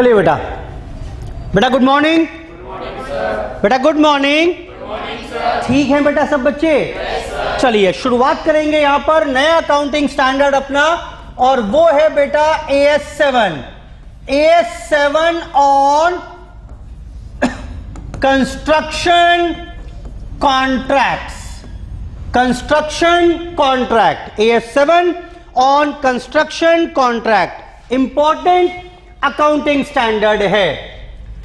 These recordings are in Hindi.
चलिए बेटा, बेटा गुड मॉर्निंग। बेटा गुड मॉर्निंग। ठीक है बेटा सब बच्चे? चलिए शुरुआत करेंगे यहां पर नया अकाउंटिंग स्टैंडर्ड अपना, और वो है बेटा AS7। AS7 on construction contracts. Construction contract, AS7 on construction contract important accounting standard है।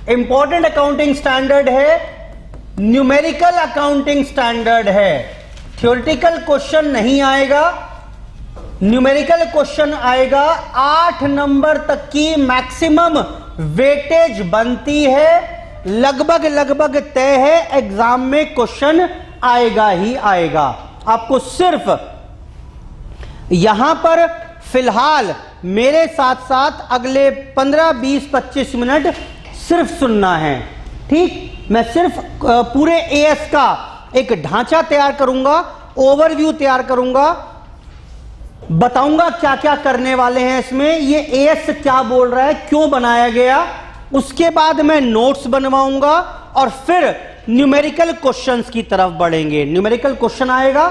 इंपॉर्टेंट अकाउंटिंग स्टैंडर्ड है, न्यूमेरिकल अकाउंटिंग स्टैंडर्ड है। थ्योरेटिकल क्वेश्चन नहीं आएगा, न्यूमेरिकल क्वेश्चन आएगा। 8 नंबर तक की मैक्सिमम वेटेज बनती है, लगभग तय है एग्जाम में क्वेश्चन आएगा ही आएगा। आपको सिर्फ यहां पर फिलहाल मेरे साथ साथ अगले 15, 20, 25 मिनट सिर्फ सुनना है। ठीक, मैं सिर्फ पूरे एएस का एक ढांचा तैयार करूंगा, ओवरव्यू तैयार करूंगा, बताऊंगा क्या क्या करने वाले हैं इसमें, ये एएस क्या बोल रहा है, क्यों बनाया गया। उसके बाद मैं नोट्स बनवाऊंगा और फिर न्यूमेरिकल क्वेश्चंस की तरफ बढ़ेंगे। न्यूमेरिकल क्वेश्चन आएगा,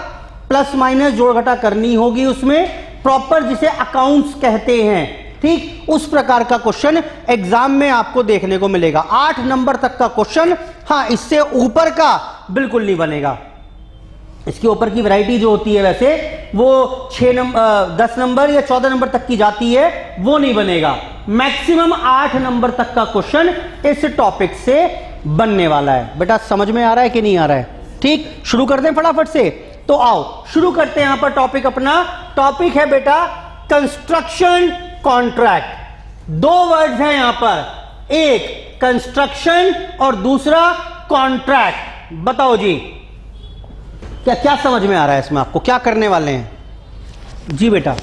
प्लस माइनस जोड़ घटा करनी होगी उसमें, प्रॉपर जिसे अकाउंट्स कहते हैं। ठीक, उस प्रकार का क्वेश्चन एग्जाम में आपको देखने को मिलेगा। 8 नंबर तक का क्वेश्चन, हाँ इससे ऊपर का बिल्कुल नहीं बनेगा। इसके ऊपर की वैरायटी जो होती है वैसे वो 10 नंबर या 14 नंबर तक की जाती है, वो नहीं बनेगा। मैक्सिमम 8 नंबर तक का क्वेश्चन इस टॉपिक से बनने वाला है। बेटा समझ में आ रहा है कि नहीं आ रहा है? ठीक, शुरू कर दें फटाफट से। तो आओ शुरू करते हैं। यहां पर टॉपिक अपना टॉपिक है बेटा कंस्ट्रक्शन कॉन्ट्रैक्ट। 2 वर्ड्स हैं यहां पर, एक कंस्ट्रक्शन और दूसरा कॉन्ट्रैक्ट। बताओ जी क्या क्या समझ में आ रहा है इसमें? आपको क्या करने वाले हैं? जी बेटा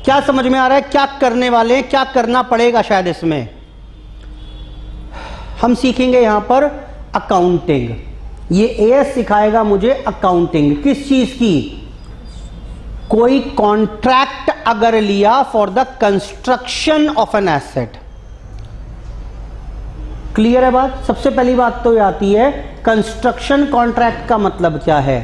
क्या समझ में आ रहा है, क्या करने वाले हैं, क्या करना पड़ेगा? शायद इसमें हम सीखेंगे यहां पर अकाउंटिंग। ये एएस सिखाएगा मुझे अकाउंटिंग। किस चीज की? कोई कॉन्ट्रैक्ट अगर लिया for the construction of an asset. Clear है बात? सबसे पहली बात तो ये आती है, कंस्ट्रक्शन कॉन्ट्रैक्ट का मतलब क्या है?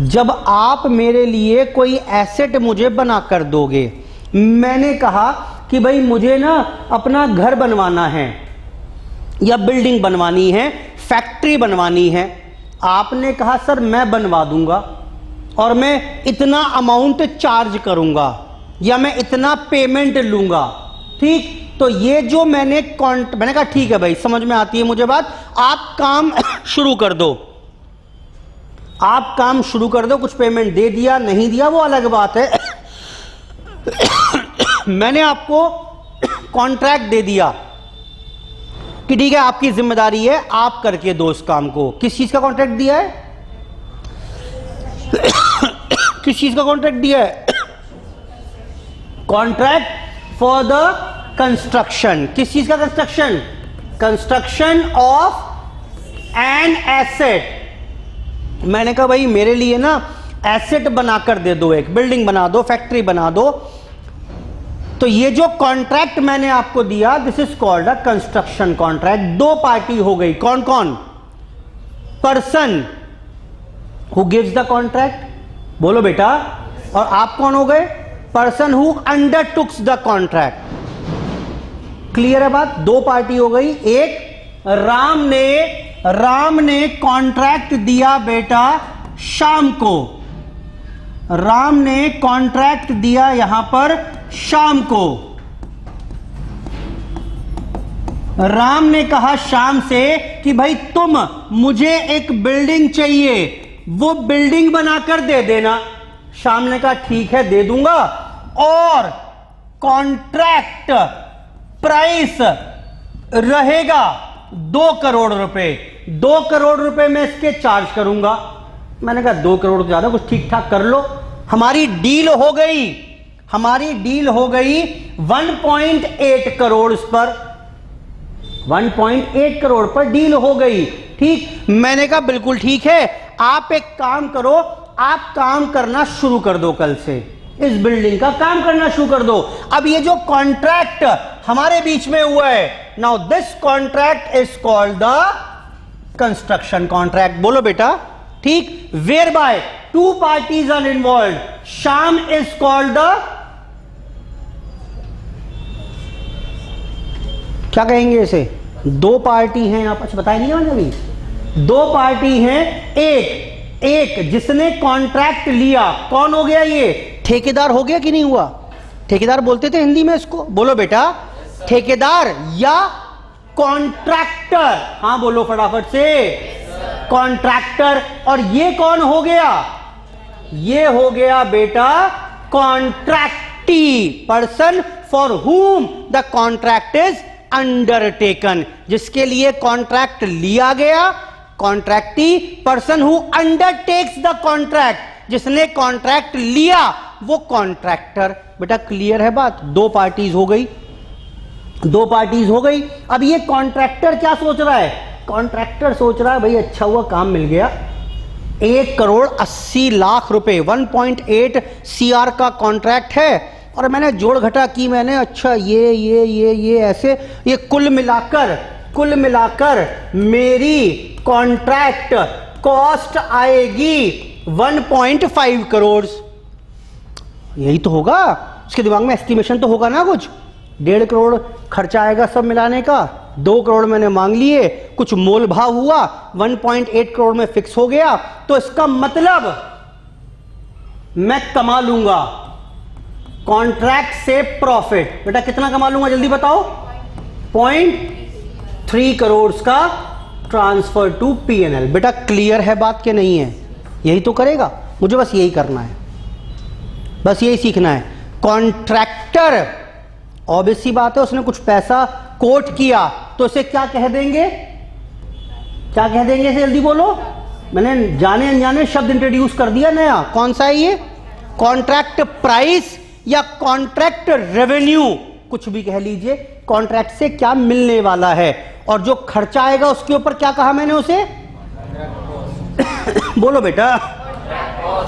जब आप मेरे लिए कोई एसेट मुझे बनाकर दोगे, मैंने कहा कि भाई मुझे ना अपना घर बनवाना है या बिल्डिंग बनवानी है, फैक्ट्री बनवानी है। आपने कहा सर मैं बनवा दूंगा और मैं इतना अमाउंट चार्ज करूंगा या मैं इतना पेमेंट लूंगा। ठीक, तो ये जो मैंने कहा ठीक है भाई समझ में आती है मुझे बात, आप काम शुरू कर दो। आप काम शुरू कर दो, कुछ पेमेंट दे दिया नहीं दिया वो अलग बात है। मैंने आपको कॉन्ट्रैक्ट दे दिया कि ठीक है आपकी जिम्मेदारी है, आप करके दो इस काम को। किस चीज का कॉन्ट्रैक्ट दिया है? किस चीज का कॉन्ट्रैक्ट दिया है? Contract for the construction. किस चीज का construction? Construction of an asset. मैंने कहा भाई मेरे लिए ना एसेट बनाकर दे दो, एक बिल्डिंग बना दो, फैक्ट्री बना दो। तो ये जो कॉन्ट्रैक्ट मैंने आपको दिया, this is called a construction contract. 2 party हो गई, कौन कौन? Person who gives the contract, बोलो बेटा, और आप कौन हो गए? Person who undertakes the contract. Clear है बात? 2 पार्टी हो गई। एक राम ने कॉन्ट्रैक्ट दिया बेटा शाम को। राम ने कॉन्ट्रैक्ट दिया यहां पर शाम को। राम ने कहा शाम से कि भाई तुम मुझे एक बिल्डिंग चाहिए, वो बिल्डिंग बनाकर दे देना। शाम ने कहा ठीक है दे दूंगा, और कॉन्ट्रैक्ट प्राइस रहेगा 2 करोड़ रुपए। 2 करोड़ रुपए में इसके चार्ज करूंगा। मैंने कहा 2 करोड़ तो ज्यादा, कुछ ठीक ठाक कर लो। हमारी डील हो गई, हमारी डील हो गई 1.8 करोड़ इस पर, 1.8 करोड़ पर डील हो गई। ठीक, मैंने कहा बिल्कुल ठीक है, आप एक काम करो, आप काम करना शुरू कर दो, कल से इस बिल्डिंग का काम करना शुरू कर दो। अब ये जो कॉन्ट्रैक्ट हमारे बीच में हुआ है. Now this contract is called the construction contract. बोलो बेटा. ठीक. Whereby two parties are involve. Shyam is called the, क्या कहेंगे इसे? दो पार्टी हैं यहां पर, बताएंगे मैंने अभी. दो पार्टी हैं. एक जिसने कॉन्ट्रैक्ट लिया, कौन हो गया ये? ठेकेदार हो गया कि नहीं हुआ? ठेकेदार बोलते थे हिंदी में इसको. बोलो बेटा. ठेकेदार या कॉन्ट्रैक्टर. हां बोलो फटाफट से. कॉन्ट्रैक्टर. और ये कौन हो गया? ये हो गया बेटा contractee. Person for whom the contract is undertaken. जिसके लिए कॉन्ट्रैक्ट लिया गया. Contractee. Person who undertakes the contract. जिसने कॉन्ट्रैक्ट लिया वो कॉन्ट्रैक्टर. बेटा क्लियर है बात? दो पार्टीज हो गई. दो पार्टीज हो गई. अब ये कॉन्ट्रैक्टर क्या सोच रहा है? कॉन्ट्रैक्टर सोच रहा है भाई अच्छा हुआ काम मिल गया. 1,80,00,000 रुपए 1.8 CR का कॉन्ट्रैक्ट है. और मैंने जोड़ घटा की मैंने. अच्छा ये ऐसे ये कुल मिलाकर मेरी कॉन्ट्रैक्ट कॉस्ट आएगी 1.5 करोड़. यही तो होगा. उसके दिमाग में एस्टिमेशन तो होगा ना कुछ. 1.5 करोड़ खर्चा आएगा सब मिलाने का. 2 करोड़ मैंने मांग लिए. कुछ मोल भाव हुआ. 1.8 करोड़ में फिक्स हो गया. तो इसका मतलब मैं कमा लूंगा कॉन्ट्रैक्ट से प्रॉफिट. बेटा कितना कमा लूंगा जल्दी बताओ? 0.3 करोड़ का ट्रांसफर टू P&L. बेटा क्लियर है बात के नहीं है? यही तो करेगा. मुझे बस यही करना है. बस यही सीखना है. कॉन्ट्रैक्टर ऑब्वियस सी बात है उसने कुछ पैसा कोट किया तो उसे क्या कह देंगे? क्या कह देंगे इसे जल्दी बोलो. मैंने जाने अनजाने शब्द इंट्रोड्यूस कर दिया नया. कौन सा है ये? कॉन्ट्रैक्ट प्राइस या कॉन्ट्रैक्ट रेवेन्यू. कुछ भी कह लीजिए. कॉन्ट्रैक्ट से क्या मिलने वाला है और जो खर्चा आएगा उसके ऊपर क्या कहा मैंने उसे? बोलो बेटा.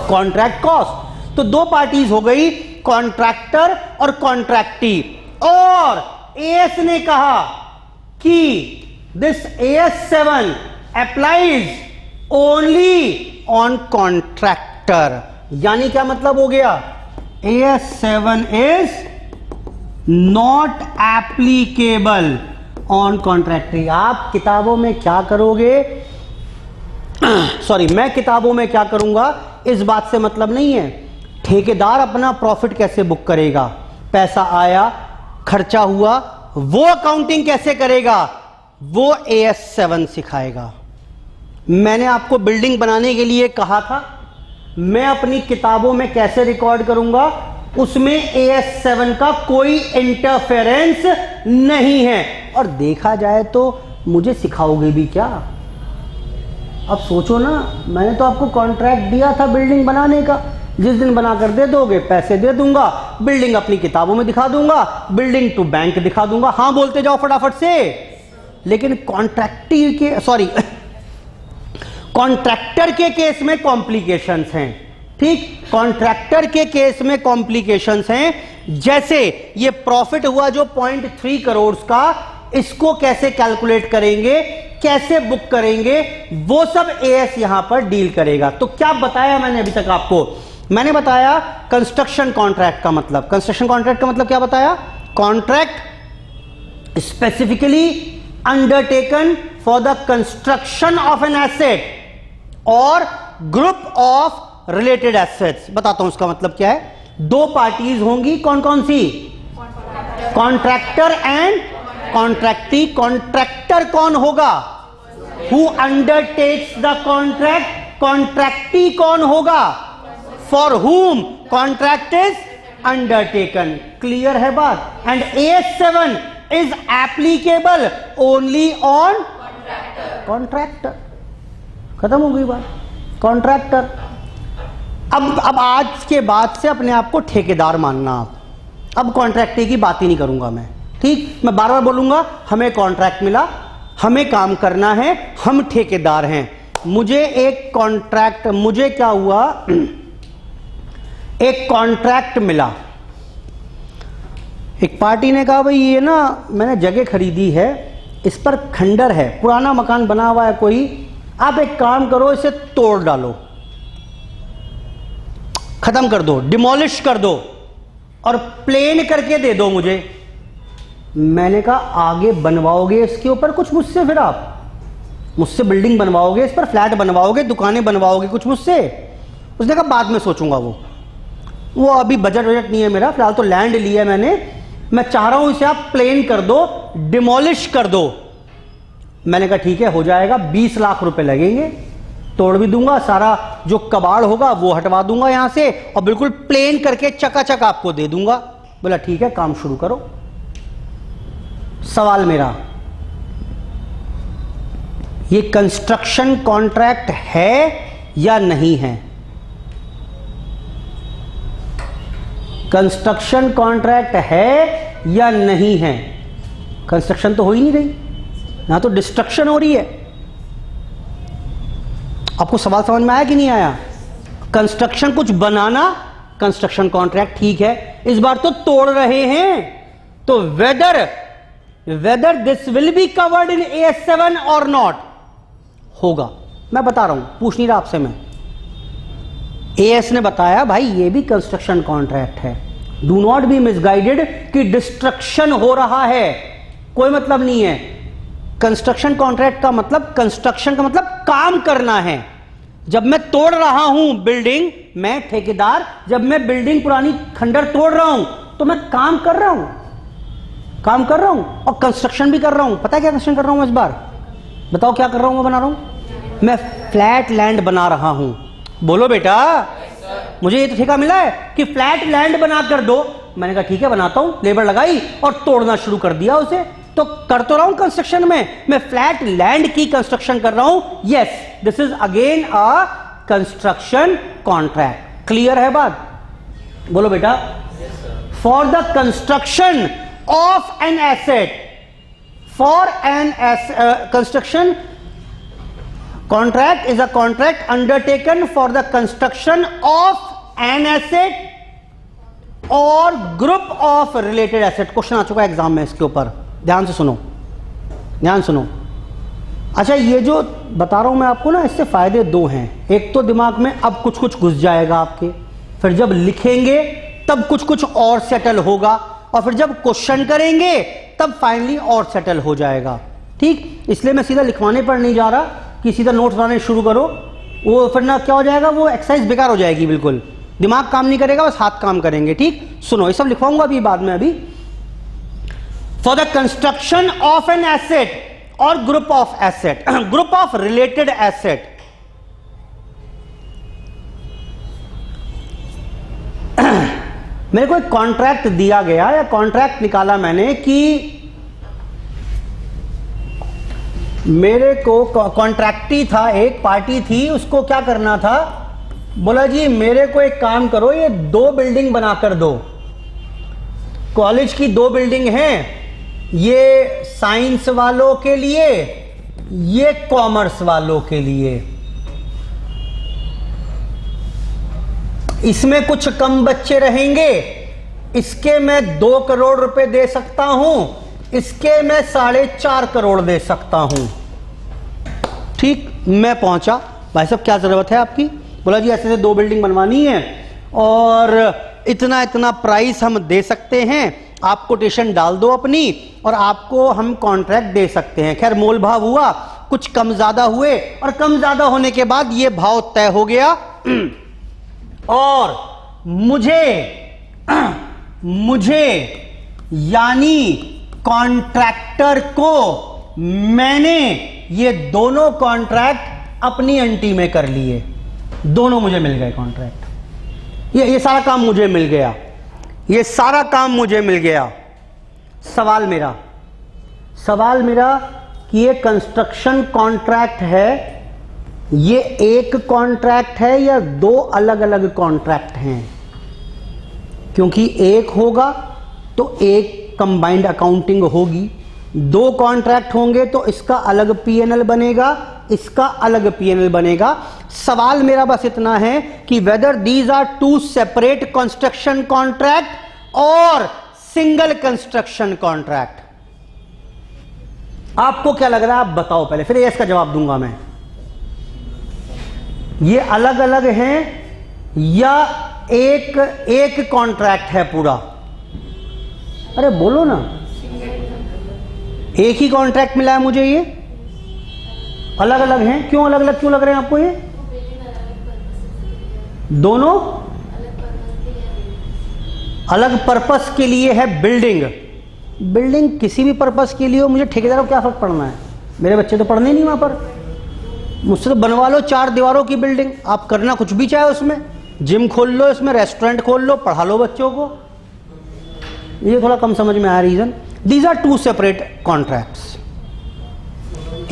Contract cost. तो दो पार्टीज हो गई, कॉन्ट्रैक्टर और कॉन्ट्रैक्टी. और AS ने कहा कि this AS7 applies only on contractor. यानी क्या मतलब हो गया? AS7 is not applicable on contractee. आप किताबों में क्या करोगे? सॉरी, मैं किताबों में क्या करूंगा इस बात से मतलब नहीं है. ठेकेदार अपना प्रॉफिट कैसे बुक करेगा? पैसा आया, खर्चा हुआ, वो अकाउंटिंग कैसे करेगा? वो AS7 सिखाएगा. मैंने आपको बिल्डिंग बनाने के लिए कहा था, मैं अपनी किताबों में कैसे रिकॉर्ड करूंगा, उसमें AS7 का कोई इंटरफेरेंस नहीं है. और देखा जाए तो मुझे सिखाओगे भी क्या? अब सोचो ना, मैंने तो आपको कॉन्ट्रैक्ट दिया था बिल्डिंग बनाने का. जिस दिन बनाकर दे दोगे पैसे दे दूंगा, बिल्डिंग अपनी किताबों में दिखा दूंगा, बिल्डिंग टू बैंक दिखा दूंगा. हां बोलते जाओ फटाफट से. लेकिन कॉन्ट्रैक्टी के सॉरी कॉन्ट्रैक्टर के केस में कॉम्प्लिकेशंस हैं. ठीक, कॉन्ट्रैक्टर के केस में कॉम्प्लिकेशंस हैं. जैसे ये प्रॉफिट हुआ जो 0.3 करोड़ का, इसको कैसे कैलकुलेट करेंगे, कैसे बुक करेंगे, वो सब AS यहां पर डील करेगा. तो क्या बताया मैंने अभी तक आपको? मैंने बताया कंस्ट्रक्शन कॉन्ट्रैक्ट का मतलब. कंस्ट्रक्शन कॉन्ट्रैक्ट का मतलब क्या बताया? Contract specifically undertaken for the construction of an asset और ग्रुप ऑफ रिलेटेड एसेट्स. बताता हूं उसका मतलब क्या है. दो पार्टीज होंगी. कौन कौन सी? Contractor and contractee. कॉन्ट्रैक्टर कौन होगा? Who undertakes the contract. Contractee कौन होगा? फॉर हुम कॉन्ट्रैक्ट इज अंडरटेकन. क्लियर है बात? And AS7 is applicable only on contractor. खत्म हो गई बात. कॉन्ट्रैक्टर. अब आज के बाद से अपने आप को ठेकेदार मानना आप. अब कॉन्ट्रैक्टी की बात ही नहीं करूंगा मैं. ठीक, मैं बार बार बोलूंगा हमें कॉन्ट्रैक्ट मिला, हमें काम करना है, हम ठेकेदार हैं. मुझे एक कॉन्ट्रैक्ट, मुझे क्या हुआ, एक कॉन्ट्रैक्ट मिला. एक पार्टी ने कहा भाई ये ना मैंने जगह खरीदी है, इस पर खंडर है, पुराना मकान बना हुआ है कोई, आप एक काम करो इसे तोड़ डालो, खत्म कर दो, डिमोलिश कर दो और प्लेन करके दे दो मुझे। मैंने कहा आगे बनवाओगे इसके ऊपर कुछ मुझसे, फिर आप मुझसे बिल्डिंग बनवाओगे, इस पर फ्लैट बनवाओगे, दुकानें बनवाओगे कुछ मुझसे? उसने कहा बाद में सोचूंगा, वो अभी बजट नहीं है मेरा, फिलहाल तो लैंड लिया मैंने, मैं चाह रहा हूं इसे आप प्लेन कर दो, डिमोलिश कर दो। मैंने कहा ठीक है हो जाएगा, 20 लाख रुपए लगेंगे, तोड़ भी दूंगा, सारा जो कबाड़ होगा वो हटवा दूंगा यहां से और बिल्कुल प्लेन करके चकाचक आपको दे दूंगा। बोला ठीक है काम शुरू करो। सवाल मेरा, ये कंस्ट्रक्शन कॉन्ट्रैक्ट है या नहीं है? कंस्ट्रक्शन कॉन्ट्रैक्ट है या नहीं है? कंस्ट्रक्शन तो हो ही नहीं रही, यहां तो डिस्ट्रक्शन हो रही है। आपको सवाल समझ में आया कि नहीं आया? कंस्ट्रक्शन कुछ बनाना, कंस्ट्रक्शन कॉन्ट्रैक्ट ठीक है, इस बार तो तोड़ रहे हैं, तो whether this will be covered in AS7 और नॉट, होगा। मैं बता रहा हूं, पूछ नहीं रहा आपसे मैं, AS ने बताया भाई ये भी कंस्ट्रक्शन कॉन्ट्रैक्ट है। डू नॉट बी मिसगाइडेड कि डिस्ट्रक्शन हो रहा है, कोई मतलब नहीं है। कंस्ट्रक्शन कॉन्ट्रैक्ट का मतलब, कंस्ट्रक्शन का मतलब काम करना है। जब मैं तोड़ रहा हूं बिल्डिंग, मैं ठेकेदार, जब मैं बिल्डिंग पुरानी खंडर तोड़ रहा हूं तो मैं काम कर रहा हूं, काम कर रहा हूं और कंस्ट्रक्शन भी कर रहा हूं। पता है क्या कंस्ट्रक्शन कर रहा हूं इस बार? बताओ क्या कर रहा हूं? मैं बना रहा हूं, मैं फ्लैट लैंड बना रहा हूं। बोलो बेटा, मुझे ये तो ठेका मिला है कि फ्लैट लैंड बना कर दो। मैंने कहा ठीक है बनाता हूं, लेबर लगाई और तोड़ना शुरू कर दिया उसे। तो कर तो रहा हूं कंस्ट्रक्शन में, मैं फ्लैट लैंड की कंस्ट्रक्शन कर रहा हूं। Yes, this is again a construction contract. Clear है बात? बोलो बेटा। For the construction of an asset, for an construction contract is a contract undertaken for the construction of an asset or group of related asset। Question आ चुका है एग्जाम में इसके ऊपर, ध्यान से सुनो, ध्यान सुनो। अच्छा ये जो बता रहा हूं मैं आपको ना, इससे फायदे दो हैं। एक तो दिमाग में अब कुछ कुछ घुस जाएगा आपके, फिर जब लिखेंगे तब कुछ कुछ और सेटल होगा, और फिर जब क्वेश्चन करेंगे तब फाइनली और सेटल हो जाएगा। ठीक, इसलिए मैं सीधा लिखवाने पर नहीं जा रहा कि सीधा नोट्स बनाने शुरू करो, वो फिर ना क्या हो जाएगा, वो एक्सरसाइज बेकार हो जाएगी, बिल्कुल दिमाग काम नहीं करेगा, बस हाथ काम करेंगे। ठीक, सुनो, ये सब लिखवाऊंगा अभी बाद में। अभी for the construction of an asset और group of asset, group of related asset, मेरे को एक कॉन्ट्रैक्ट दिया गया या कॉन्ट्रैक्ट निकाला मैंने कि मेरे को कॉन्ट्रैक्टी था, एक पार्टी थी, उसको क्या करना था, बोला जी मेरे को एक काम करो, ये 2 बिल्डिंग बनाकर दो। कॉलेज की 2 बिल्डिंग हैं, ये साइंस वालों के लिए, ये कॉमर्स वालों के लिए। इसमें कुछ कम बच्चे रहेंगे, इसके मैं 2 करोड़ रुपए दे सकता हूं, इसके मैं 4.5 करोड़ दे सकता हूं। ठीक, मैं पहुंचा, भाई साहब क्या जरूरत है आपकी? बोला जी ऐसे 2 बिल्डिंग बनवानी है और इतना इतना प्राइस हम दे सकते हैं, आप कोटेशन डाल दो अपनी और आपको हम कॉन्ट्रैक्ट दे सकते हैं। खैर मोल भाव हुआ, कुछ कम ज्यादा हुए और कम ज्यादा होने के बाद ये भाव तय हो गया और मुझे यानी कॉन्ट्रैक्टर को मैंने ये दोनों कॉन्ट्रैक्ट अपनी एंटी में कर लिए, दोनों मुझे मिल गए कॉन्ट्रैक्ट। ये सारा काम मुझे मिल गया, ये सारा काम मुझे मिल गया। सवाल मेरा कि ये कंस्ट्रक्शन कॉन्ट्रैक्ट है, ये एक कॉन्ट्रैक्ट है या 2 अलग अलग कॉन्ट्रैक्ट हैं? क्योंकि एक होगा तो एक कंबाइंड अकाउंटिंग होगी, 2 कॉन्ट्रैक्ट होंगे तो इसका अलग P&L बनेगा, इसका अलग P&L बनेगा। सवाल मेरा बस इतना है कि whether these are 2 separate construction contract और सिंगल कंस्ट्रक्शन कॉन्ट्रैक्ट। आपको क्या लग रहा है आप बताओ पहले, फिर इसका जवाब दूंगा मैं। ये अलग अलग हैं या एक कॉन्ट्रैक्ट है पूरा? अरे बोलो ना। एक ही कॉन्ट्रैक्ट मिला है मुझे, ये अलग अलग हैं। क्यों अलग अलग क्यों लग रहे हैं आपको? ये दोनों अलग पर्पस के लिए है। बिल्डिंग किसी भी पर्पस के लिए हो, मुझे ठेकेदार को क्या फर्क पड़ना है? मेरे बच्चे तो पढ़ने नहीं वहां पर, मुझसे तो बनवा लो 4 दीवारों की बिल्डिंग, आप करना कुछ भी चाहे उसमें, जिम खोल लो, इसमें रेस्टोरेंट खोल लो, पढ़ा लो बच्चों को। ये थोड़ा कम समझ में आया reason. These are 2 separate contracts.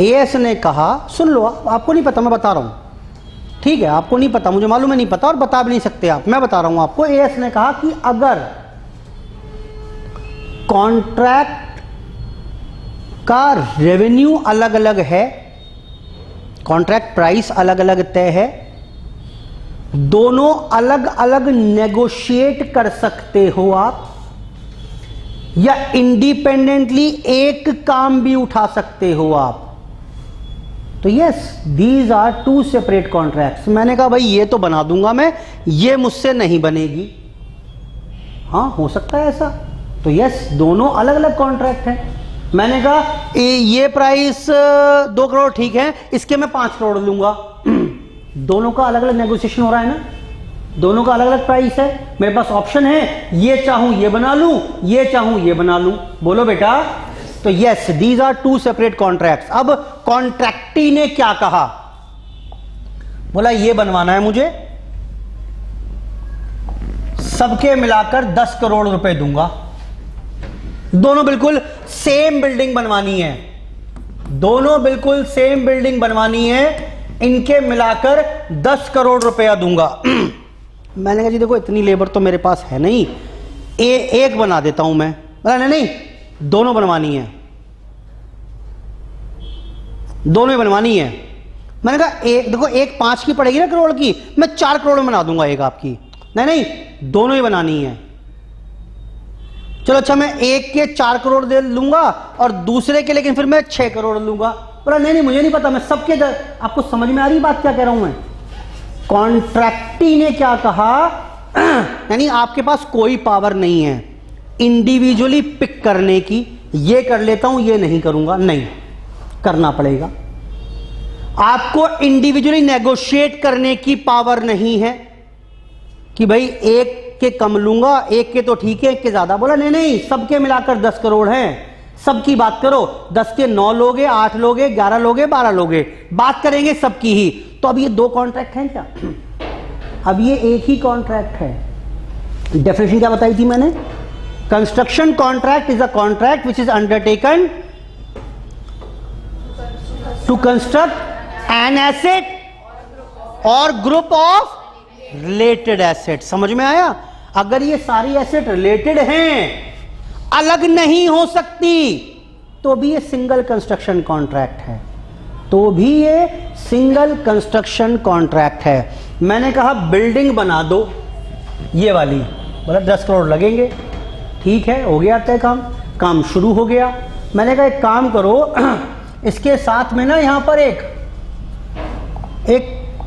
AS ने कहा, सुन लो, आपको नहीं पता मैं बता रहा हूं, ठीक है? आपको नहीं पता, मुझे मालूम है नहीं पता और बता भी नहीं सकते आप, मैं बता रहा हूं आपको। एएस ने कहा कि अगर कॉन्ट्रैक्ट का रेवेन्यू अलग अलग है, कॉन्ट्रैक्ट प्राइस अलग अलग तय है, दोनों अलग अलग नेगोशिएट कर सकते हो आप, या इंडिपेंडेंटली एक काम भी उठा सकते हो आप, तो yes these are 2 separate contracts. मैंने कहा भाई ये तो बना दूंगा मैं, ये मुझसे नहीं बनेगी। हाँ हो सकता है ऐसा, तो यस दोनों अलग अलग कॉन्ट्रैक्ट हैं। मैंने कहा ये प्राइस 2 करोड़ ठीक है, इसके मैं 5 करोड़ लूंगा। दोनों का अलग अलग नेगोशिएशन हो रहा है ना, दोनों का अलग अलग प्राइस है। मेरे पास ऑप्शन है, ये चाहूं ये बना लूं, ये चाहूं ये बना लूं। बोलो बेटा। तो yes these are 2 separate contracts. अब कॉन्ट्रैक्टी ने क्या कहा? बोला ये बनवाना है मुझे, सबके मिलाकर 10 करोड़ रुपए दूंगा। दोनों बिल्कुल सेम बिल्डिंग बनवानी है, दोनों बिल्कुल सेम बिल्डिंग बनवानी है, इनके मिलाकर 10 करोड़ रुपया दूंगा। मैंने कहा जी देखो इतनी लेबर तो मेरे पास है नहीं, एक बना देता हूं मैं। बोला नहीं दोनों बनवानी है, दोनों ही बनवानी है। मैंने कहा एक देखो, एक 5 की पड़ेगी ना करोड़ की, मैं 4 करोड़ में बना दूंगा एक आपकी। नहीं दोनों ही बनानी है। चलो अच्छा मैं एक के 4 करोड़ दे लूंगा और दूसरे के लेकिन फिर मैं 6 करोड़ लूंगा। बोला नहीं मुझे नहीं पता, मैं सबके आपको समझ में आ रही बात क्या कह रहा हूं मैं? कॉन्ट्रैक्टी ने क्या कहा, यानी आपके पास कोई पावर नहीं है इंडिविजुअली पिक करने की, ये कर लेता हूं ये नहीं करूंगा, नहीं करना पड़ेगा। आपको इंडिविजुअली नेगोशिएट करने की पावर नहीं है कि भाई एक के कम लूंगा, एक के तो ठीक है, एक के ज्यादा। बोला नहीं सबके मिलाकर 10 करोड़ हैं, सबकी बात करो। 10 के 9 लोगे, 8 लोगे, 11 लोगे, 12 लोगे, बात करेंगे सबकी ही। तो अब ये 2 कॉन्ट्रैक्ट हैं क्या? अब ये एक ही कॉन्ट्रैक्ट है। डेफिनेशन क्या बताई थी मैंने? Construction contract is a contract which is undertaken to construct an asset और ग्रुप ऑफ रिलेटेड एसेट। समझ में आया? अगर ये सारी एसेट रिलेटेड हैं, अलग नहीं हो सकती, तो भी ये सिंगल कंस्ट्रक्शन कॉन्ट्रैक्ट है, तो भी ये सिंगल कंस्ट्रक्शन कॉन्ट्रैक्ट है। मैंने कहा बिल्डिंग बना दो ये वाली, बोला 10 करोड़ लगेंगे, ठीक है हो गया तय, काम शुरू हो गया। मैंने कहा एक काम करो, इसके साथ में ना यहां पर एक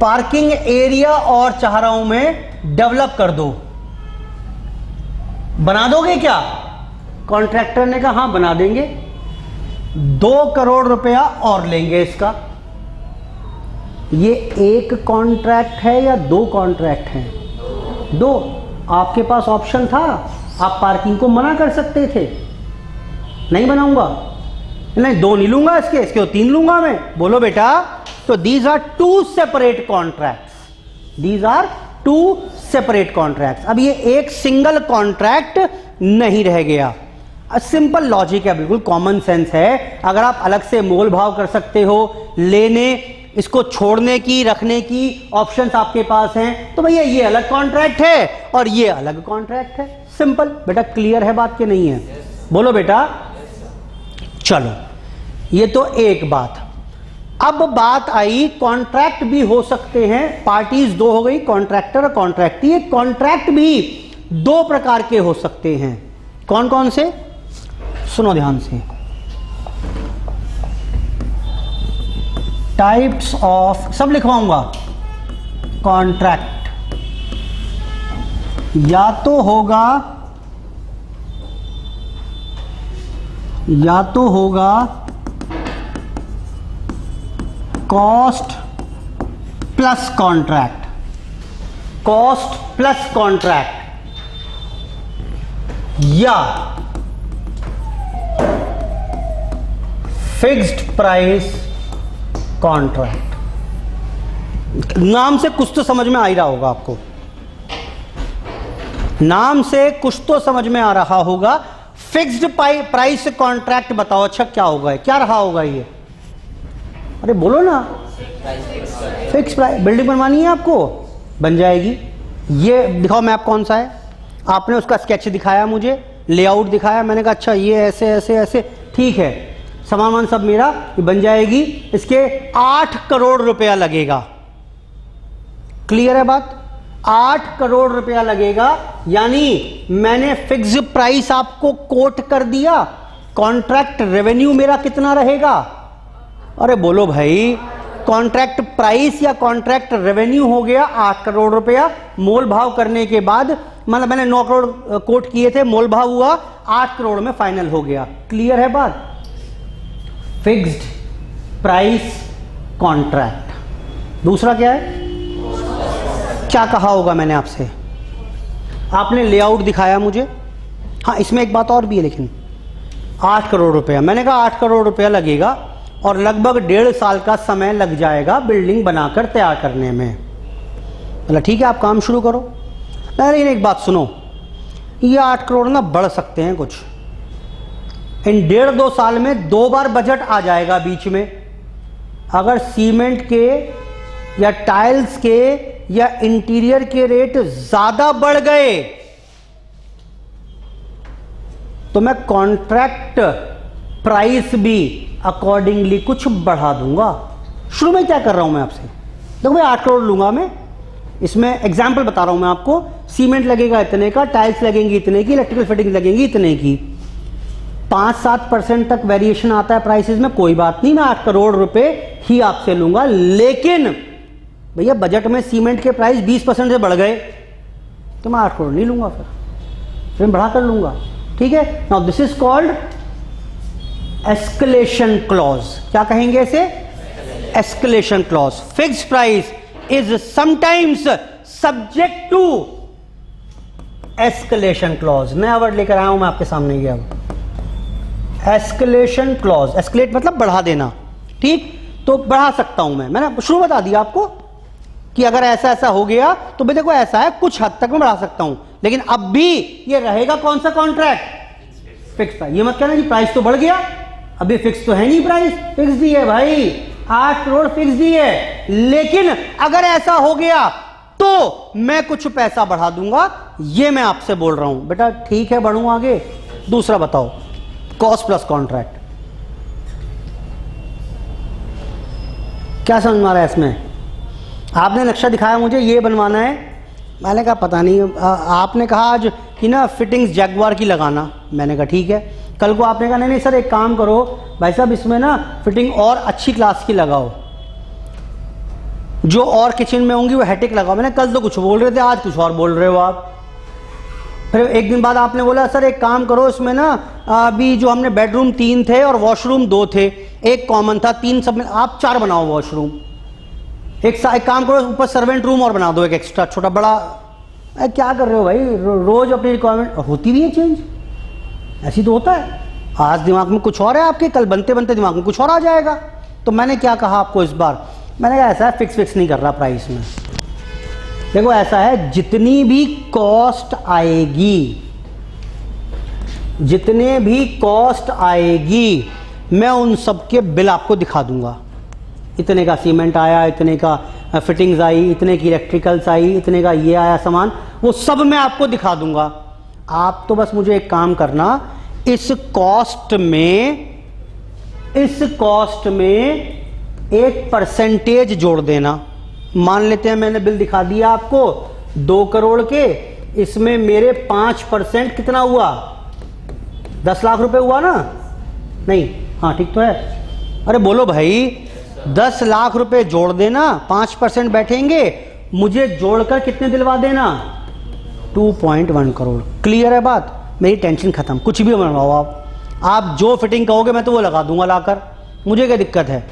पार्किंग एरिया और चाह रहा हूं मैं डेवलप कर दो, बना दोगे क्या? कॉन्ट्रैक्टर ने कहा हाँ बना देंगे, 2 करोड़ रुपया और लेंगे इसका। ये एक कॉन्ट्रैक्ट है या 2 कॉन्ट्रैक्ट हैं? 2। आपके पास ऑप्शन था, आप पार्किंग को मना कर सकते थे, नहीं बनाऊंगा, नहीं 2 नहीं लूंगा, इसके तो 3 लूंगा मैं। बोलो बेटा। तो these are 2 separate contracts, these are 2 separate contracts. अब ये एक सिंगल कॉन्ट्रैक्ट नहीं रह गया। सिंपल लॉजिक है, बिल्कुल कॉमन सेंस है। अगर आप अलग से मोल भाव कर सकते हो, लेने इसको छोड़ने की, रखने की ऑप्शंस आपके पास हैं, तो भैया ये अलग कॉन्ट्रैक्ट है और ये अलग कॉन्ट्रैक्ट है। सिंपल बेटा, क्लियर है बात के नहीं है? बोलो बेटा। चलो ये तो एक बात। अब बात आई कॉन्ट्रैक्ट भी हो सकते हैं, पार्टीज 2 हो गई, कॉन्ट्रैक्टर और कॉन्ट्रैक्टी। कॉन्ट्रैक्ट भी 2 प्रकार के हो सकते हैं। कौन कौन से, सुनो ध्यान से, टाइप्स ऑफ, सब लिखवाऊंगा, कॉन्ट्रैक्ट, या तो होगा cost plus contract, cost plus contract, या फिक्स्ड प्राइस कॉन्ट्रैक्ट। नाम से कुछ तो समझ में आ ही रहा होगा आपको, नाम से कुछ तो समझ में आ रहा होगा। फिक्स्ड प्राइस कॉन्ट्रैक्ट बताओ, अच्छा क्या होगा, क्या रहा होगा ये, अरे बोलो ना। फिक्स प्राइस, बिल्डिंग बनवानी है आपको, बन जाएगी। ये दिखाओ मैप कौन सा है, आपने उसका स्केच दिखाया मुझे, लेआउट दिखाया, मैंने कहा अच्छा ये ऐसे ऐसे ऐसे, ठीक है, सामान सब मेरा, ये बन जाएगी। इसके 8 करोड़ रुपया लगेगा, क्लियर है बात, 8 करोड़ रुपया लगेगा। यानी मैंने फिक्स प्राइस आपको कोट कर दिया, कॉन्ट्रैक्ट रेवेन्यू मेरा कितना रहेगा, अरे बोलो भाई, कॉन्ट्रैक्ट प्राइस या कॉन्ट्रैक्ट रेवेन्यू हो गया 8 करोड़ रुपया, मोल भाव करने के बाद, मतलब मैंने 9 करोड़ कोट किए थे, मोल भाव हुआ 8 करोड़ में फाइनल हो गया, क्लियर है बात। Fixed price contract. दूसरा क्या है, क्या कहा होगा मैंने आपसे, आपने लेआउट दिखाया मुझे, हाँ इसमें एक बात और भी है, लेकिन 8 करोड़ रुपया, मैंने कहा 8 करोड़ रुपया लगेगा और लगभग 1.5 साल का समय लग जाएगा बिल्डिंग बनाकर तैयार करने में। मतलब ठीक है, आप काम शुरू करो। लेकिन एक बात सुनो, ये 8 करोड़ ना बढ़ सकते हैं कुछ, इन 1.5-2 साल में 2 बार बजट आ जाएगा बीच में। अगर सीमेंट के या टाइल्स के या इंटीरियर के रेट ज्यादा बढ़ गए तो मैं कॉन्ट्रैक्ट प्राइस भी अकॉर्डिंगली कुछ बढ़ा दूंगा। शुरू में क्या कर रहा हूं मैं आपसे, देखो मैं 8 करोड़ लूंगा, मैं इसमें एग्जाम्पल बता रहा हूं मैं आपको, सीमेंट लगेगा इतने का, टाइल्स लगेंगी इतने की, इलेक्ट्रिकल फिटिंग लगेंगी इतने की, 5-7% तक वेरिएशन आता है प्राइसेस में, कोई बात नहीं, मैं 8 करोड़ रुपए ही आपसे लूंगा। लेकिन भैया बजट में सीमेंट के प्राइस 20% से बढ़ गए तो मैं 8 करोड़ नहीं लूंगा, फिर बढ़ा कर लूंगा, ठीक है। Now this is called escalation clause. क्या कहेंगे इसे, escalation clause. Fixed price is sometimes subject to escalation clause. नया वर्ड लेकर आया हूं मैं आपके सामने, ये अब एस्केलेशन क्लॉज, एस्केलेट मतलब बढ़ा देना, ठीक, तो बढ़ा सकता हूं मैंने शुरू बता दिया आपको कि अगर ऐसा ऐसा हो गया तो भाई देखो ऐसा है, कुछ हद तक मैं बढ़ा सकता हूं, लेकिन अब भी ये रहेगा कौन सा कॉन्ट्रैक्ट, फिक्स प्राइस। ये मत कहना कि प्राइस तो बढ़ गया, अभी फिक्स तो है नहीं, प्राइस फिक्स दी है भाई, 8 करोड़ फिक्स दी है, लेकिन अगर ऐसा हो गया तो मैं कुछ पैसा बढ़ा दूंगा, ये मैं आपसे बोल रहा हूं। बेटा ठीक है, बढ़ूं आगे। दूसरा बताओ, कॉस्ट प्लस कॉन्ट्रैक्ट, क्या समझ में आ रहा है इसमें। आपने नक्शा दिखाया मुझे, ये बनवाना है, मैंने कहा पता नहीं, आपने कहा आज कि ना फिटिंग्स जैगवार की लगाना, मैंने कहा ठीक है। कल को आपने कहा नहीं नहीं सर एक काम करो भाई साहब, इसमें ना फिटिंग और अच्छी क्लास की लगाओ, जो और किचन में होंगी वो हेटिक लगाओ। मैंने कल तो कुछ बोल रहे थे, आज कुछ और बोल रहे हो आप। फिर एक दिन बाद आपने बोला सर एक काम करो, इसमें ना अभी जो हमने बेडरूम 3 थे और वॉशरूम 2 थे, एक कॉमन था, 3 सब में, आप 4 बनाओ वॉशरूम। एक काम करो, ऊपर सर्वेंट रूम और बना दो एक एक्स्ट्रा छोटा बड़ा। क्या कर रहे हो भाई, रोज अपनी रिक्वायरमेंट होती भी है चेंज, ऐसी तो होता है। आज दिमाग में कुछ और है आपके, कल बनते बनते दिमाग में कुछ और आ जाएगा। तो मैंने क्या कहा आपको इस बार, मैंने कहा ऐसा है, फिक्स नहीं कर रहा प्राइस में। देखो ऐसा है, जितनी भी कॉस्ट आएगी, जितने भी कॉस्ट आएगी, मैं उन सब के बिल आपको दिखा दूंगा। इतने का सीमेंट आया, इतने का फिटिंग्स आई, इतने की इलेक्ट्रिकल्स आई, इतने का ये आया सामान, वो सब मैं आपको दिखा दूंगा। आप तो बस मुझे एक काम करना, इस कॉस्ट में 1% जोड़ देना। मान लेते हैं मैंने बिल दिखा दिया आपको 2 करोड़ के, इसमें मेरे 5% कितना हुआ, 10 लाख रुपए हुआ ना? नहीं, हाँ ठीक तो है। अरे बोलो भाई, 10 लाख रुपए जोड़ देना, 5% बैठेंगे, मुझे जोड़कर कितने दिलवा देना? 2.1 करोड़। क्लियर है बात? मेरी टेंशन खत्म। कुछ भी बनवाओ आप जो फिटिंग कहोगे मैं तो वो लगा दूंगा लाकर, मुझे क्या दिक्कत है?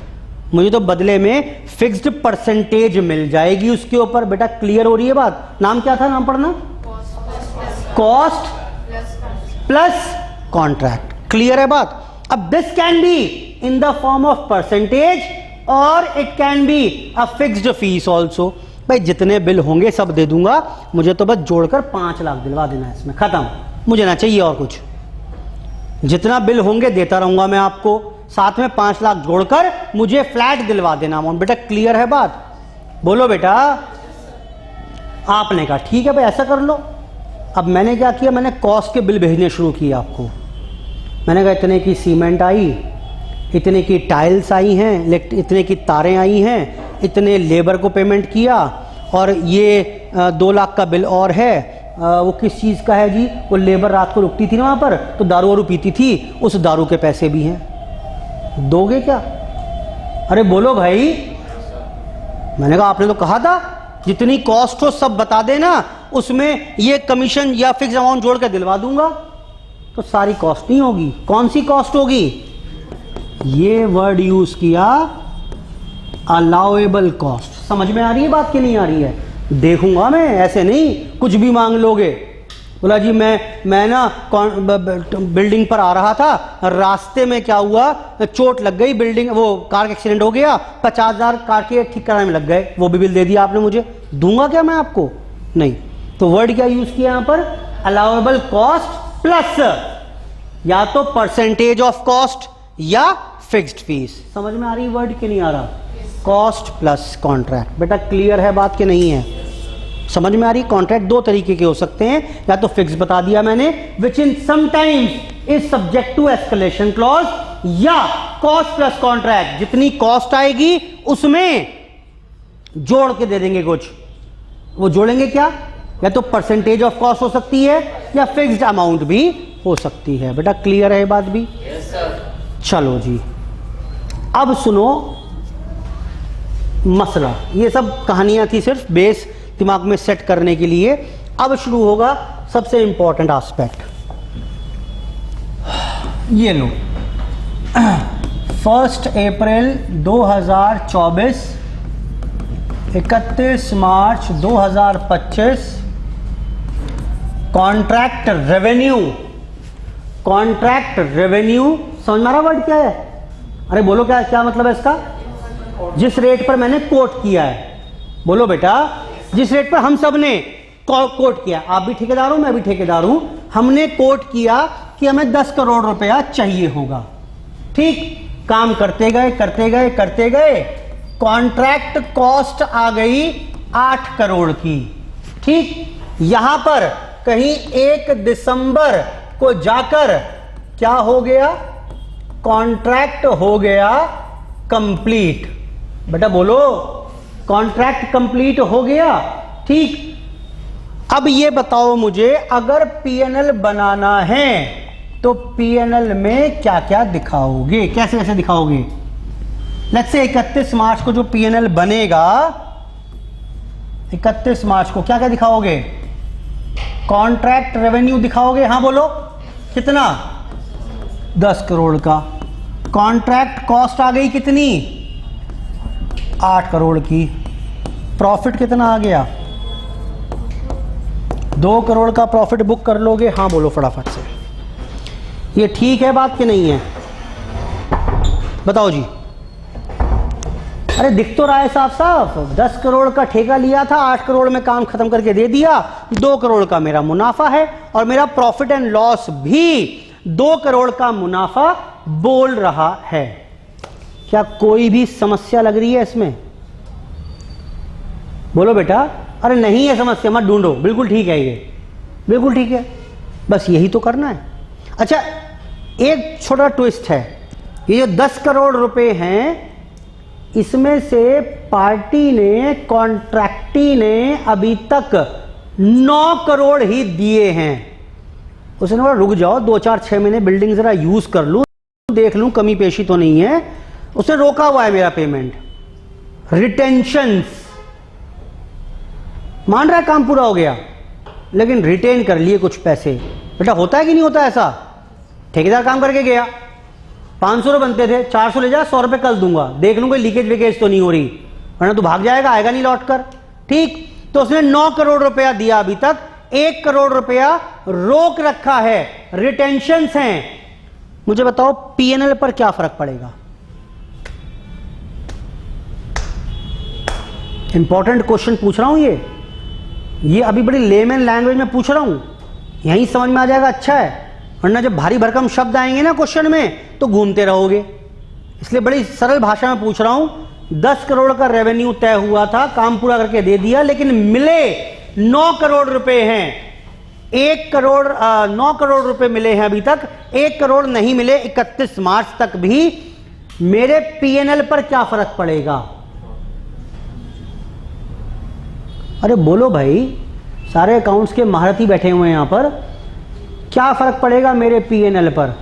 मुझे तो बदले में फिक्स्ड परसेंटेज मिल जाएगी उसके ऊपर। बेटा क्लियर हो रही है बात? नाम क्या था, नाम पढ़ना, कॉस्ट प्लस कॉन्ट्रैक्ट। क्लियर है बात? अब this can be in the form of percentage और it can be a fixed fee also. भाई जितने बिल होंगे सब दे दूंगा, मुझे तो बस जोड़कर 5 लाख दिलवा देना है, इसमें खत्म। मुझे ना चाहिए और कुछ। जितना बिल होंगे देता रहूंगा मैं आपको, साथ में 5 लाख जोड़कर मुझे फ्लैट दिलवा देना अमाउंट। बेटा क्लियर है बात? बोलो बेटा। आपने कहा ठीक है भाई ऐसा कर लो। अब मैंने क्या किया, मैंने कॉस्ट के बिल भेजने शुरू किए आपको। मैंने कहा इतने की सीमेंट आई, इतने की टाइल्स आई हैं, इतने की तारें आई हैं, इतने लेबर को पेमेंट किया, और ये 2 लाख का बिल और है। वो किस चीज़ का है जी? वो लेबर रात को रुकती थी ना वहाँ पर, तो दारू वारू पीती थी, उस दारू के पैसे भी हैं। दोगे क्या? अरे बोलो भाई। मैंने कहा आपने तो कहा था जितनी कॉस्ट हो सब बता देना, उसमें ये कमीशन या फिक्स अमाउंट जोड़ के दिलवा दूंगा। तो सारी कॉस्ट नहीं होगी। कौन सी कॉस्ट होगी? ये वर्ड यूज किया, अलाउएबल कॉस्ट। समझ में आ रही है बात कि नहीं आ रही है? देखूंगा मैं, ऐसे नहीं कुछ भी मांग लोगे। बोला जी मैं ना बिल्डिंग पर आ रहा था, रास्ते में क्या हुआ, चोट लग गई, बिल्डिंग वो कार का एक्सीडेंट हो गया, 50,000 कार के ठीक कराने में लग गए, वो भी बिल दे दिया आपने मुझे। दूंगा क्या मैं आपको? नहीं। तो वर्ड क्या यूज किया यहां पर? अलाउएबल कॉस्ट प्लस या तो परसेंटेज ऑफ कॉस्ट या फिक्स्ड फीस। समझ में आ रही वर्ड कि नहीं आ रहा? Cost plus contract. बेटा क्लियर है बात कि नहीं है? समझ में आ रही? कॉन्ट्रैक्ट 2 तरीके के हो सकते हैं, या तो फिक्स बता दिया मैंने, which in sometimes is subject to escalation clause, या कॉस्ट प्लस कॉन्ट्रैक्ट, जितनी कॉस्ट आएगी उसमें जोड़ के दे देंगे कुछ। वो जोड़ेंगे क्या? या तो परसेंटेज ऑफ कॉस्ट हो सकती है या फिक्स्ड अमाउंट भी हो सकती है। बेटा क्लियर है बात भी? Yes sir. चलो जी, अब सुनो मसला। ये सब कहानियां थी सिर्फ बेस दिमाग में सेट करने के लिए। अब शुरू होगा सबसे इंपॉर्टेंट एस्पेक्ट। ये लो, 1 अप्रैल 2024, 31 मार्च 2025, कॉन्ट्रैक्ट रेवेन्यू। कॉन्ट्रैक्ट रेवेन्यू समझ में आ रहा वर्ड क्या है? अरे बोलो क्या क्या मतलब है इसका? जिस रेट पर मैंने कोट किया है। बोलो बेटा, जिस रेट पर हम सब ने कोट किया, आप भी ठेकेदार हो मैं भी ठेकेदार हूं, हमने कोट किया कि हमें 10 करोड़ रुपया चाहिए होगा। ठीक, काम करते गए करते गए करते गए, कॉन्ट्रैक्ट कॉस्ट आ गई 8 करोड़ की। ठीक, यहां पर कहीं 1 दिसंबर को जाकर क्या हो गया? कॉन्ट्रैक्ट हो गया कंप्लीट। बेटा बोलो, कॉन्ट्रैक्ट कंप्लीट हो गया। ठीक, अब ये बताओ मुझे, अगर पीएनएल बनाना है तो पीएनएल में क्या क्या दिखाओगे? कैसे कैसे दिखाओगे? लेट्स से 31 मार्च को जो पीएनएल बनेगा, 31 मार्च को क्या क्या दिखाओगे? कॉन्ट्रैक्ट रेवेन्यू दिखाओगे। हाँ बोलो, कितना? 10 करोड़ का। कॉन्ट्रैक्ट कॉस्ट आ गई कितनी? 8 करोड़ की। प्रॉफिट कितना आ गया? 2 करोड़ का प्रॉफिट बुक कर लोगे। हाँ बोलो फटाफट से। ये ठीक है बात कि नहीं है? बताओ जी। अरे दिख तो रहा है साफ साफ, 10 करोड़ का ठेका लिया था, 8 करोड़ में काम खत्म करके दे दिया, 2 करोड़ का मेरा मुनाफा है, और मेरा प्रॉफिट एंड लॉस भी 2 करोड़ का मुनाफा बोल रहा है। क्या कोई भी समस्या लग रही है इसमें? बोलो बेटा। अरे नहीं है समस्या, मत ढूंढो, बिल्कुल ठीक है, ये बिल्कुल ठीक है, बस यही तो करना है। अच्छा, एक छोटा ट्विस्ट है, ये जो 10 करोड़ रुपए हैं, इसमें से पार्टी ने, कॉन्ट्रैक्टी ने अभी तक 9 करोड़ ही दिए हैं। उसने बोला रुक जाओ 2-4-6 महीने बिल्डिंग जरा यूज कर लूं, देख लूं कमी पेशी तो नहीं है। उसने रोका हुआ है मेरा पेमेंट, रिटेंशंस। मान रहा है काम पूरा हो गया, लेकिन रिटेन कर लिए कुछ पैसे। बेटा होता है कि नहीं होता ऐसा? ठेकेदार काम करके गया, 500 रुपये बनते थे, 400 ले जा, 100 रुपये कल दूंगा, देख लूं कोई लीकेज विकेज तो नहीं हो रही, वरना तू भाग जाएगा, आएगा नहीं लौट कर। ठीक, तो उसने 9 करोड़ रुपया दिया, अभी तक 1 करोड़ रुपया रोक रखा है, रिटेंशंस हैं। मुझे बताओ पीएनएल पर क्या फर्क पड़ेगा? इंपॉर्टेंट क्वेश्चन पूछ रहा हूं, ये अभी बड़ी लेमन लैंग्वेज में पूछ रहा हूं, यहीं समझ में आ जाएगा। अच्छा है, वरना जब भारी भरकम शब्द आएंगे ना क्वेश्चन में तो घूमते रहोगे। इसलिए बड़ी सरल भाषा में पूछ रहा हूं। 10 करोड़ का रेवेन्यू तय हुआ था, काम पूरा करके दे दिया, लेकिन मिले 9 करोड़ रुपए हैं। 9 करोड़ रुपए मिले हैं अभी तक, 1 करोड़ नहीं मिले 31 मार्च तक भी। मेरे पीएनएल पर क्या फर्क पड़ेगा? अरे बोलो भाई, सारे अकाउंट्स के महारथी बैठे हुए हैं यहां पर, क्या फर्क पड़ेगा मेरे पीएनएल पर?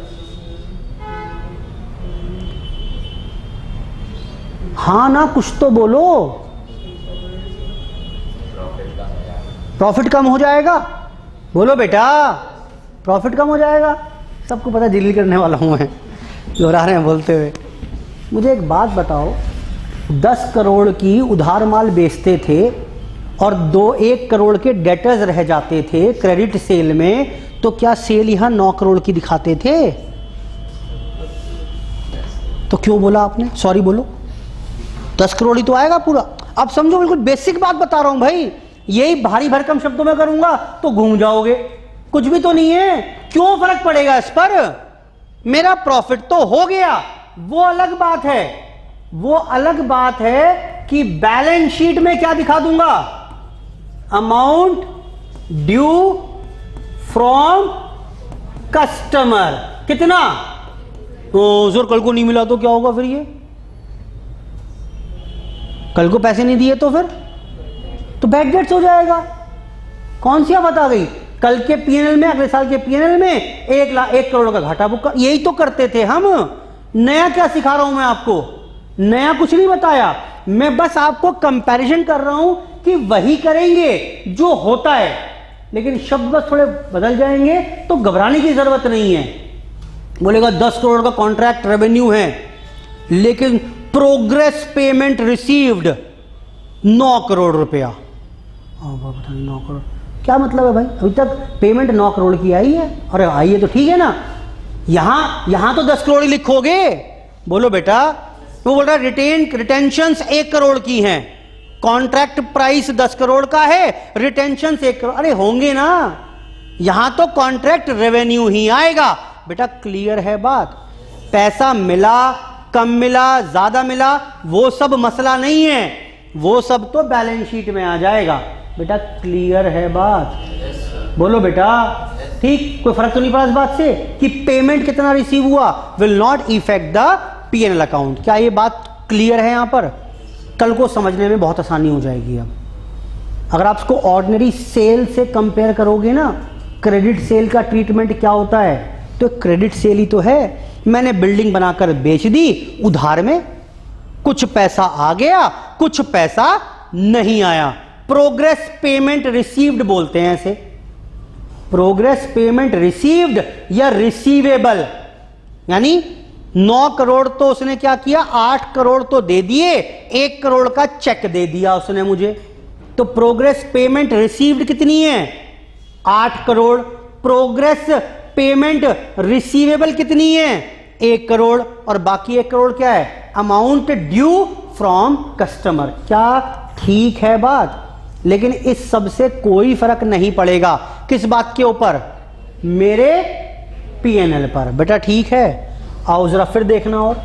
हाँ ना, कुछ तो बोलो। प्रॉफिट कम हो जाएगा, बोलो बेटा, प्रॉफिट कम हो जाएगा। सबको पता दिल्ली करने वाला हूं मैं, दोहरा रहे हैं बोलते हुए। मुझे एक बात बताओ, 10 करोड़ की उधार माल बेचते थे और 1 करोड़ के डेटर्स रह जाते थे क्रेडिट सेल में, तो क्या सेल यहां 9 करोड़ की दिखाते थे? तो क्यों बोला आपने? सॉरी बोलो, 10 करोड़ ही तो आएगा पूरा। अब समझो, बिल्कुल बेसिक बात बता रहा हूं भाई, यही भारी भरकम शब्दों में करूंगा तो घूम जाओगे, कुछ भी तो नहीं है। क्यों फर्क पड़ेगा इस पर? मेरा प्रॉफिट तो हो गया, वो अलग बात है। वो अलग बात है कि बैलेंस शीट में क्या दिखा दूंगा? अमाउंट ड्यू फ्रॉम कस्टमर, कितना? तो सर कल को नहीं मिला तो क्या होगा फिर? ये कल को पैसे नहीं दिए तो फिर तो बैड डेट्स हो जाएगा। कौन सी बात आ गई? कल के पीएनएल में, अगले साल के पीएनएल में 1 करोड़ का घाटा बुक कर, यही तो करते थे हम। नया क्या सिखा रहा हूं मैं आपको? नया कुछ नहीं बताया, मैं बस आपको कंपैरिजन कर रहा हूं कि वही करेंगे जो होता है, लेकिन शब्द बस थोड़े बदल जाएंगे, तो घबराने की जरूरत नहीं है। बोलेगा 10 करोड़ का कॉन्ट्रैक्ट रेवेन्यू है, लेकिन प्रोग्रेस पेमेंट रिसीव्ड 9 करोड़ रुपया। 9 करोड़ क्या मतलब है भाई? अभी तक पेमेंट 9 करोड़ की आई है। अरे आई है तो ठीक है ना, यहां तो 10 करोड़ ही लिखोगे। बोलो बेटा। वो बोल रहा है रिटेंशंस 1 करोड़ की हैं, कॉन्ट्रैक्ट प्राइस 10 करोड़ का है, रिटेंशंस 1 करोड़। अरे होंगे ना, यहां तो कॉन्ट्रैक्ट रेवेन्यू ही आएगा। बेटा क्लियर है बात? पैसा मिला, कम मिला, ज्यादा मिला, वो सब मसला नहीं है, वो सब तो बैलेंस शीट में आ जाएगा। बेटा क्लियर है बात? बोलो बेटा। ठीक, कोई फर्क तो नहीं पड़ा इस बात से कि पेमेंट कितना रिसीव हुआ will not effect the PNL account. क्या ये बात क्लियर है? यहां पर कल को समझने में बहुत आसानी हो जाएगी। अब अगर आप इसको ऑर्डिनरी सेल से कंपेयर करोगे ना, क्रेडिट सेल का ट्रीटमेंट क्या होता है, तो क्रेडिट सेल ही तो है। मैंने बिल्डिंग बनाकर बेच दी उधार में, कुछ पैसा आ गया, कुछ पैसा नहीं आया। प्रोग्रेस पेमेंट रिसीव्ड बोलते हैं ऐसे, प्रोग्रेस पेमेंट रिसीव्ड या रिसीवेबल। यानी 9 करोड़ तो उसने क्या किया, 8 करोड़ तो दे दिए, 1 करोड़ का चेक दे दिया उसने मुझे। तो प्रोग्रेस पेमेंट रिसीव्ड कितनी है? 8 करोड़। प्रोग्रेस पेमेंट रिसीवेबल कितनी है? 1 करोड़। और बाकी 1 करोड़ क्या है? Amount due from customer. क्या ठीक है बात? लेकिन इस सब से कोई फर्क नहीं पड़ेगा। किस बात के ऊपर? मेरे पीएनएल पर। बेटा ठीक है, आओ जरा फिर देखना, और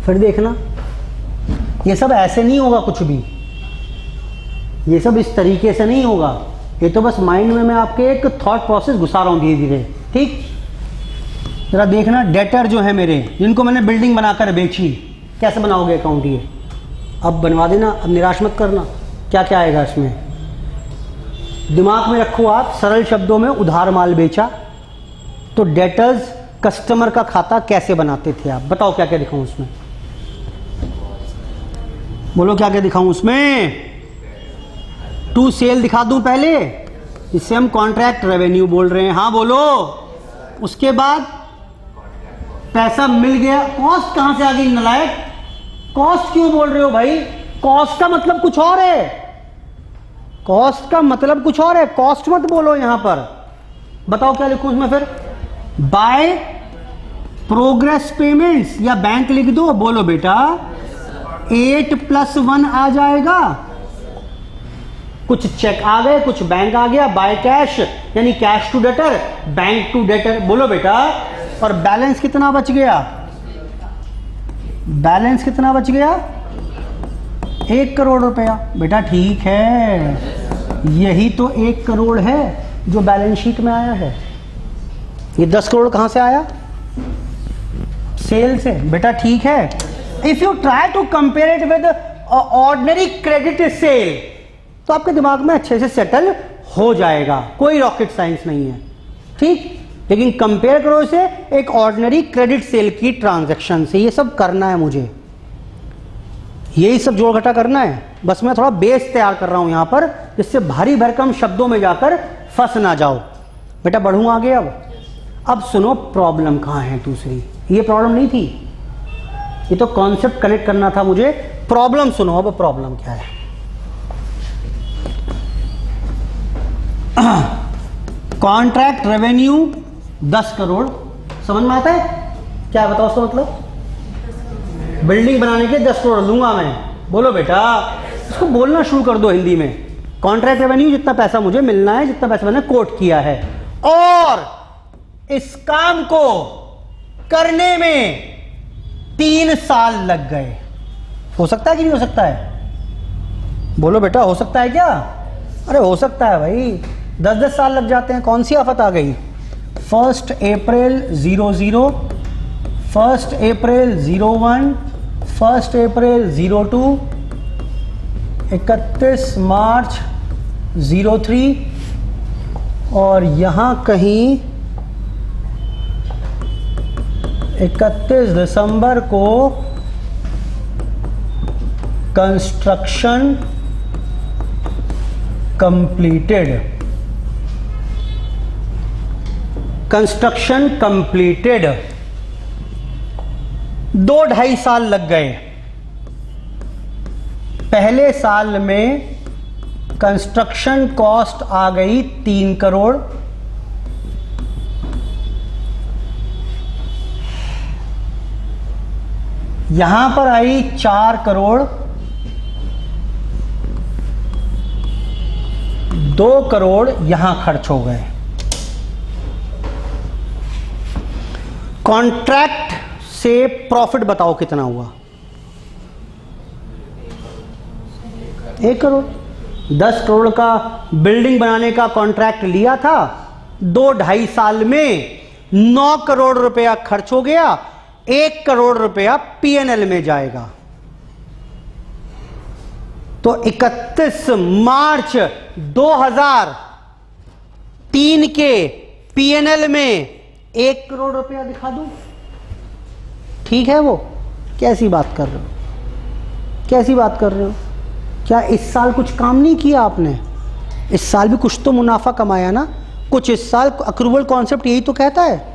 फिर देखना। ये सब ऐसे नहीं होगा कुछ भी, ये सब इस तरीके से नहीं होगा। ये तो बस माइंड में मैं आपके एक थॉट प्रोसेस घुसा रहा हूं धीरे धीरे। ठीक, जरा देखना, डेटर जो है मेरे, जिनको मैंने बिल्डिंग बनाकर बेची, कैसे बनाओगे अकाउंट? ये अब बनवा देना, अब निराश मत करना। क्या क्या आएगा इसमें? दिमाग में रखो आप, सरल शब्दों में उधार माल बेचा, तो डेटर्स कस्टमर का खाता कैसे बनाते थे आप? बताओ क्या क्या दिखाऊं उसमें, बोलो क्या क्या दिखाऊं उसमें? टू सेल दिखा दूं पहले, इससे हम कॉन्ट्रैक्ट रेवेन्यू बोल रहे हैं, हाँ बोलो। उसके बाद पैसा मिल गया, कॉस्ट कहां से आ गई नलायक? कॉस्ट क्यों बोल रहे हो भाई? कॉस्ट का मतलब कुछ और है, कॉस्ट का मतलब कुछ और है, कॉस्ट मत बोलो यहां पर। बताओ क्या लिखूं उसमें फिर? बाय प्रोग्रेस पेमेंट्स या बैंक लिख दो, बोलो बेटा 8+1 आ जाएगा। कुछ चेक आ गए, कुछ बैंक आ गया, बाय कैश यानी cash to debtor, bank to debtor, बोलो बेटा। और बैलेंस कितना बच गया? बैलेंस कितना बच गया? 1 करोड़ रुपया। बेटा ठीक है, यही तो 1 करोड़ है जो बैलेंस शीट में आया है। ये 10 करोड़ कहां से आया? सेल से। बेटा ठीक है, if you try to compare it with ordinary credit sale तो आपके दिमाग में अच्छे से सेटल हो जाएगा, कोई रॉकेट साइंस नहीं है, ठीक। लेकिन कंपेयर करो इसे एक ऑर्डिनरी क्रेडिट सेल की ट्रांजैक्शन से। ये सब करना है मुझे, यही सब जोड़ घटा करना है। बस मैं थोड़ा बेस तैयार कर रहा हूं यहां पर, जिससे भारी भरकम शब्दों में जाकर फंस ना जाओ। बेटा बढ़ूं आगे अब सुनो प्रॉब्लम कहां है दूसरी। ये प्रॉब्लम नहीं थी, ये तो कॉन्सेप्ट कनेक्ट करना था मुझे। प्रॉब्लम सुनो, अब प्रॉब्लम क्या है? कॉन्ट्रैक्ट रेवेन्यू 10 करोड़, समझ में आता है क्या? बताओ उसका मतलब। बिल्डिंग बनाने के 10 करोड़ दूंगा मैं, बोलो बेटा। इसको बोलना शुरू कर दो हिंदी में। कॉन्ट्रैक्ट रेवेन्यू जितना पैसा मुझे मिलना है, जितना पैसा मैंने कोट किया है, और इस काम को करने में 3 साल लग गए। हो सकता है कि नहीं हो सकता है? बोलो बेटा, हो सकता है क्या? अरे हो सकता है भाई, 10-10 साल लग जाते हैं, कौन सी आफत आ गई? 1 अप्रैल 00, 1 अप्रैल 01, 1 अप्रैल 02, 31 मार्च 03, और यहां कहीं 31 दिसंबर को कंस्ट्रक्शन कंप्लीटेड। कंस्ट्रक्शन कंप्लीटेड 2-2.5 साल लग गए। पहले साल में कंस्ट्रक्शन कॉस्ट आ गई 3 करोड़, यहां पर आई 4 करोड़, 2 करोड़ यहां खर्च हो गए। कॉन्ट्रैक्ट से प्रॉफिट बताओ कितना हुआ? 1 करोड़। 10 करोड़ का बिल्डिंग बनाने का कॉन्ट्रैक्ट लिया था, 2-2.5 साल में 9 करोड़ रुपया खर्च हो गया, 1 करोड़ रुपया पीएनएल में जाएगा। तो 31 मार्च 2003 के पीएनएल में 1 करोड़ रुपया दिखा दूं? ठीक है वो? कैसी बात कर रहे हो, कैसी बात कर रहे हो? क्या इस साल कुछ काम नहीं किया आपने? इस साल भी कुछ तो मुनाफा कमाया ना कुछ। इस साल अक्रूवल कॉन्सेप्ट यही तो कहता है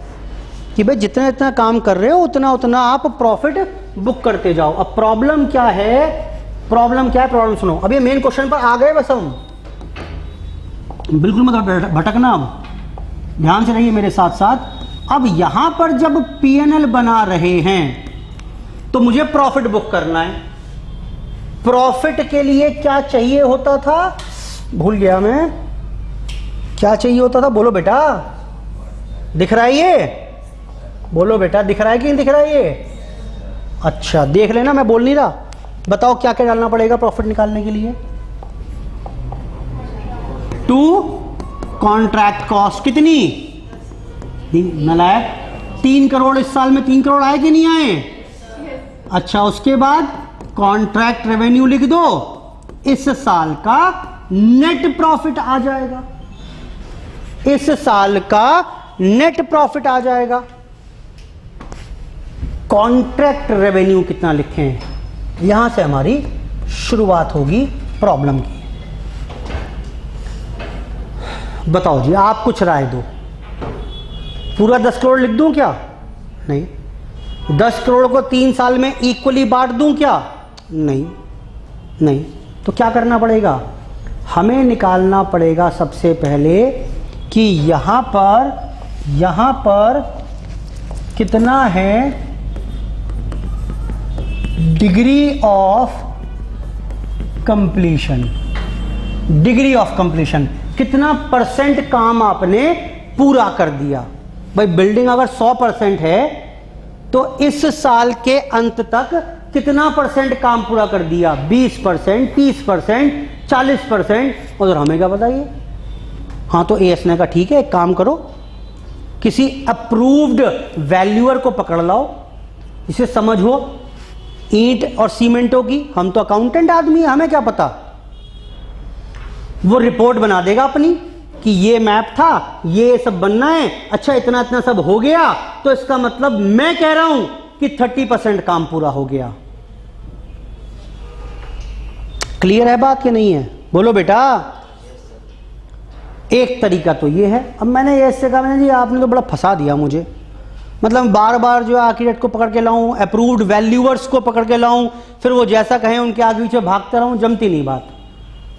कि भाई जितना जितना काम कर रहे हो उतना उतना आप प्रॉफिट बुक करते जाओ। अब प्रॉब्लम क्या है? प्रॉब्लम क्या है? प्रॉब्लम सुनो। अब ये मेन क्वेश्चन पर आ गए, बस हम बिल्कुल मत भटकना, अब ध्यान से रहिए मेरे साथ साथ। अब यहां पर जब पीएनएल बना रहे हैं तो मुझे प्रॉफिट बुक करना है। प्रॉफिट के लिए क्या चाहिए होता था? भूल गया मैं, क्या चाहिए होता था? बोलो बेटा, दिख रहा है ये? बोलो बेटा, दिख रहा है कि नहीं दिख रहा है ये? अच्छा देख लेना, मैं बोल नहीं रहा। बताओ क्या क्या डालना पड़ेगा प्रॉफिट निकालने के लिए? 2 कॉन्ट्रैक्ट कॉस्ट कितनी? नलायक 3 करोड़। इस साल में 3 करोड़ आए कि नहीं आए? अच्छा, उसके बाद कॉन्ट्रैक्ट रेवेन्यू लिख दो, इस साल का नेट प्रॉफिट आ जाएगा, इस साल का नेट प्रॉफिट आ जाएगा। कॉन्ट्रैक्ट रेवेन्यू कितना लिखें, यहां से हमारी शुरुआत होगी प्रॉब्लम की। बताओ जी, आप कुछ राय दो। पूरा 10 करोड़ लिख दूं क्या? नहीं। 10 करोड़ को 3 साल में इक्वली बांट दूं क्या? नहीं। नहीं तो क्या करना पड़ेगा? हमें निकालना पड़ेगा सबसे पहले कि यहां पर कितना है degree of completion. Degree of completion, कितना परसेंट काम आपने पूरा कर दिया। भाई बिल्डिंग अगर 100% है तो इस साल के अंत तक कितना परसेंट काम पूरा कर दिया? 20%, 30%, 40%। और हमें क्या बताइए? हाँ तो एएस ने कहा ठीक है, एक काम करो, किसी अप्रूव्ड वैल्यूअर को पकड़ लाओ, इसे समझ हो ईंट और सीमेंटों की। हम तो अकाउंटेंट आदमी है, हमें क्या पता। वो रिपोर्ट बना देगा अपनी कि ये मैप था, ये सब बनना है, अच्छा इतना इतना सब हो गया, तो इसका मतलब मैं कह रहा हूं कि 30% काम पूरा हो गया। क्लियर है बात कि नहीं है? बोलो बेटा। एक तरीका तो ये है। अब मैंने ये इससे कहा, मैंने जी आपने तो बड़ा फंसा दिया मुझे, मतलब बार बार जो आर्किटेक्ट को पकड़ के लाऊं, अप्रूव्ड वैल्यूअर्स को पकड़ के लाऊं, फिर वो जैसा कहें उनके आगे पीछे भागता रहूं, जमती नहीं बात।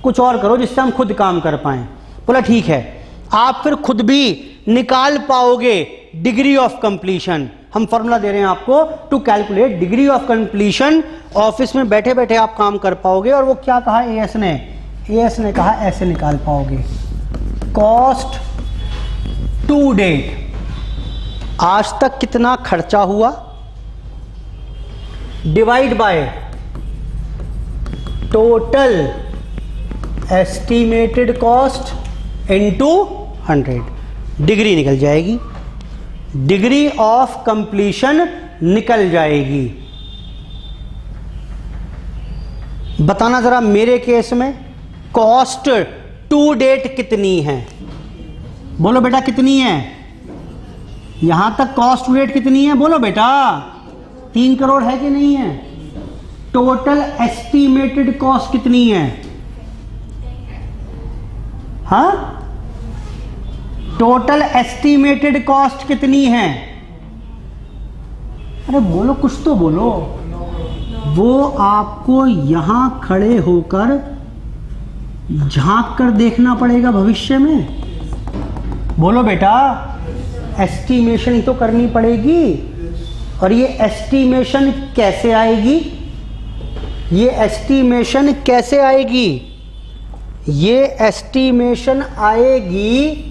कुछ और करो जिससे हम खुद काम कर पाएं। बोला ठीक है, आप फिर खुद भी निकाल पाओगे डिग्री ऑफ कंप्लीशन। हम फॉर्मूला दे रहे हैं आपको to calculate degree of completion. Office में बैठे बैठे आप काम कर पाओगे। और वो क्या कहा एएस ने? एएस ने कहा ऐसे निकाल पाओगे, कॉस्ट टू डेट, आज तक कितना खर्चा हुआ, divide by total estimated cost into 100, degree निकल जाएगी, डिग्री ऑफ कंप्लीशन निकल जाएगी। बताना जरा मेरे केस में कॉस्ट टू डेट कितनी है? बोलो बेटा कितनी है? यहां तक कॉस्ट टू डेट कितनी है? बोलो बेटा। 3 करोड़ है कि नहीं है? टोटल एस्टिमेटेड कॉस्ट कितनी है? हाँ, टोटल एस्टिमेटेड कॉस्ट कितनी है? अरे बोलो, कुछ तो बोलो। वो आपको यहां खड़े होकर झांक कर देखना पड़ेगा भविष्य में। बोलो बेटा, एस्टिमेशन ही तो करनी पड़ेगी। और ये एस्टिमेशन कैसे आएगी? ये एस्टिमेशन कैसे आएगी? ये एस्टिमेशन आएगी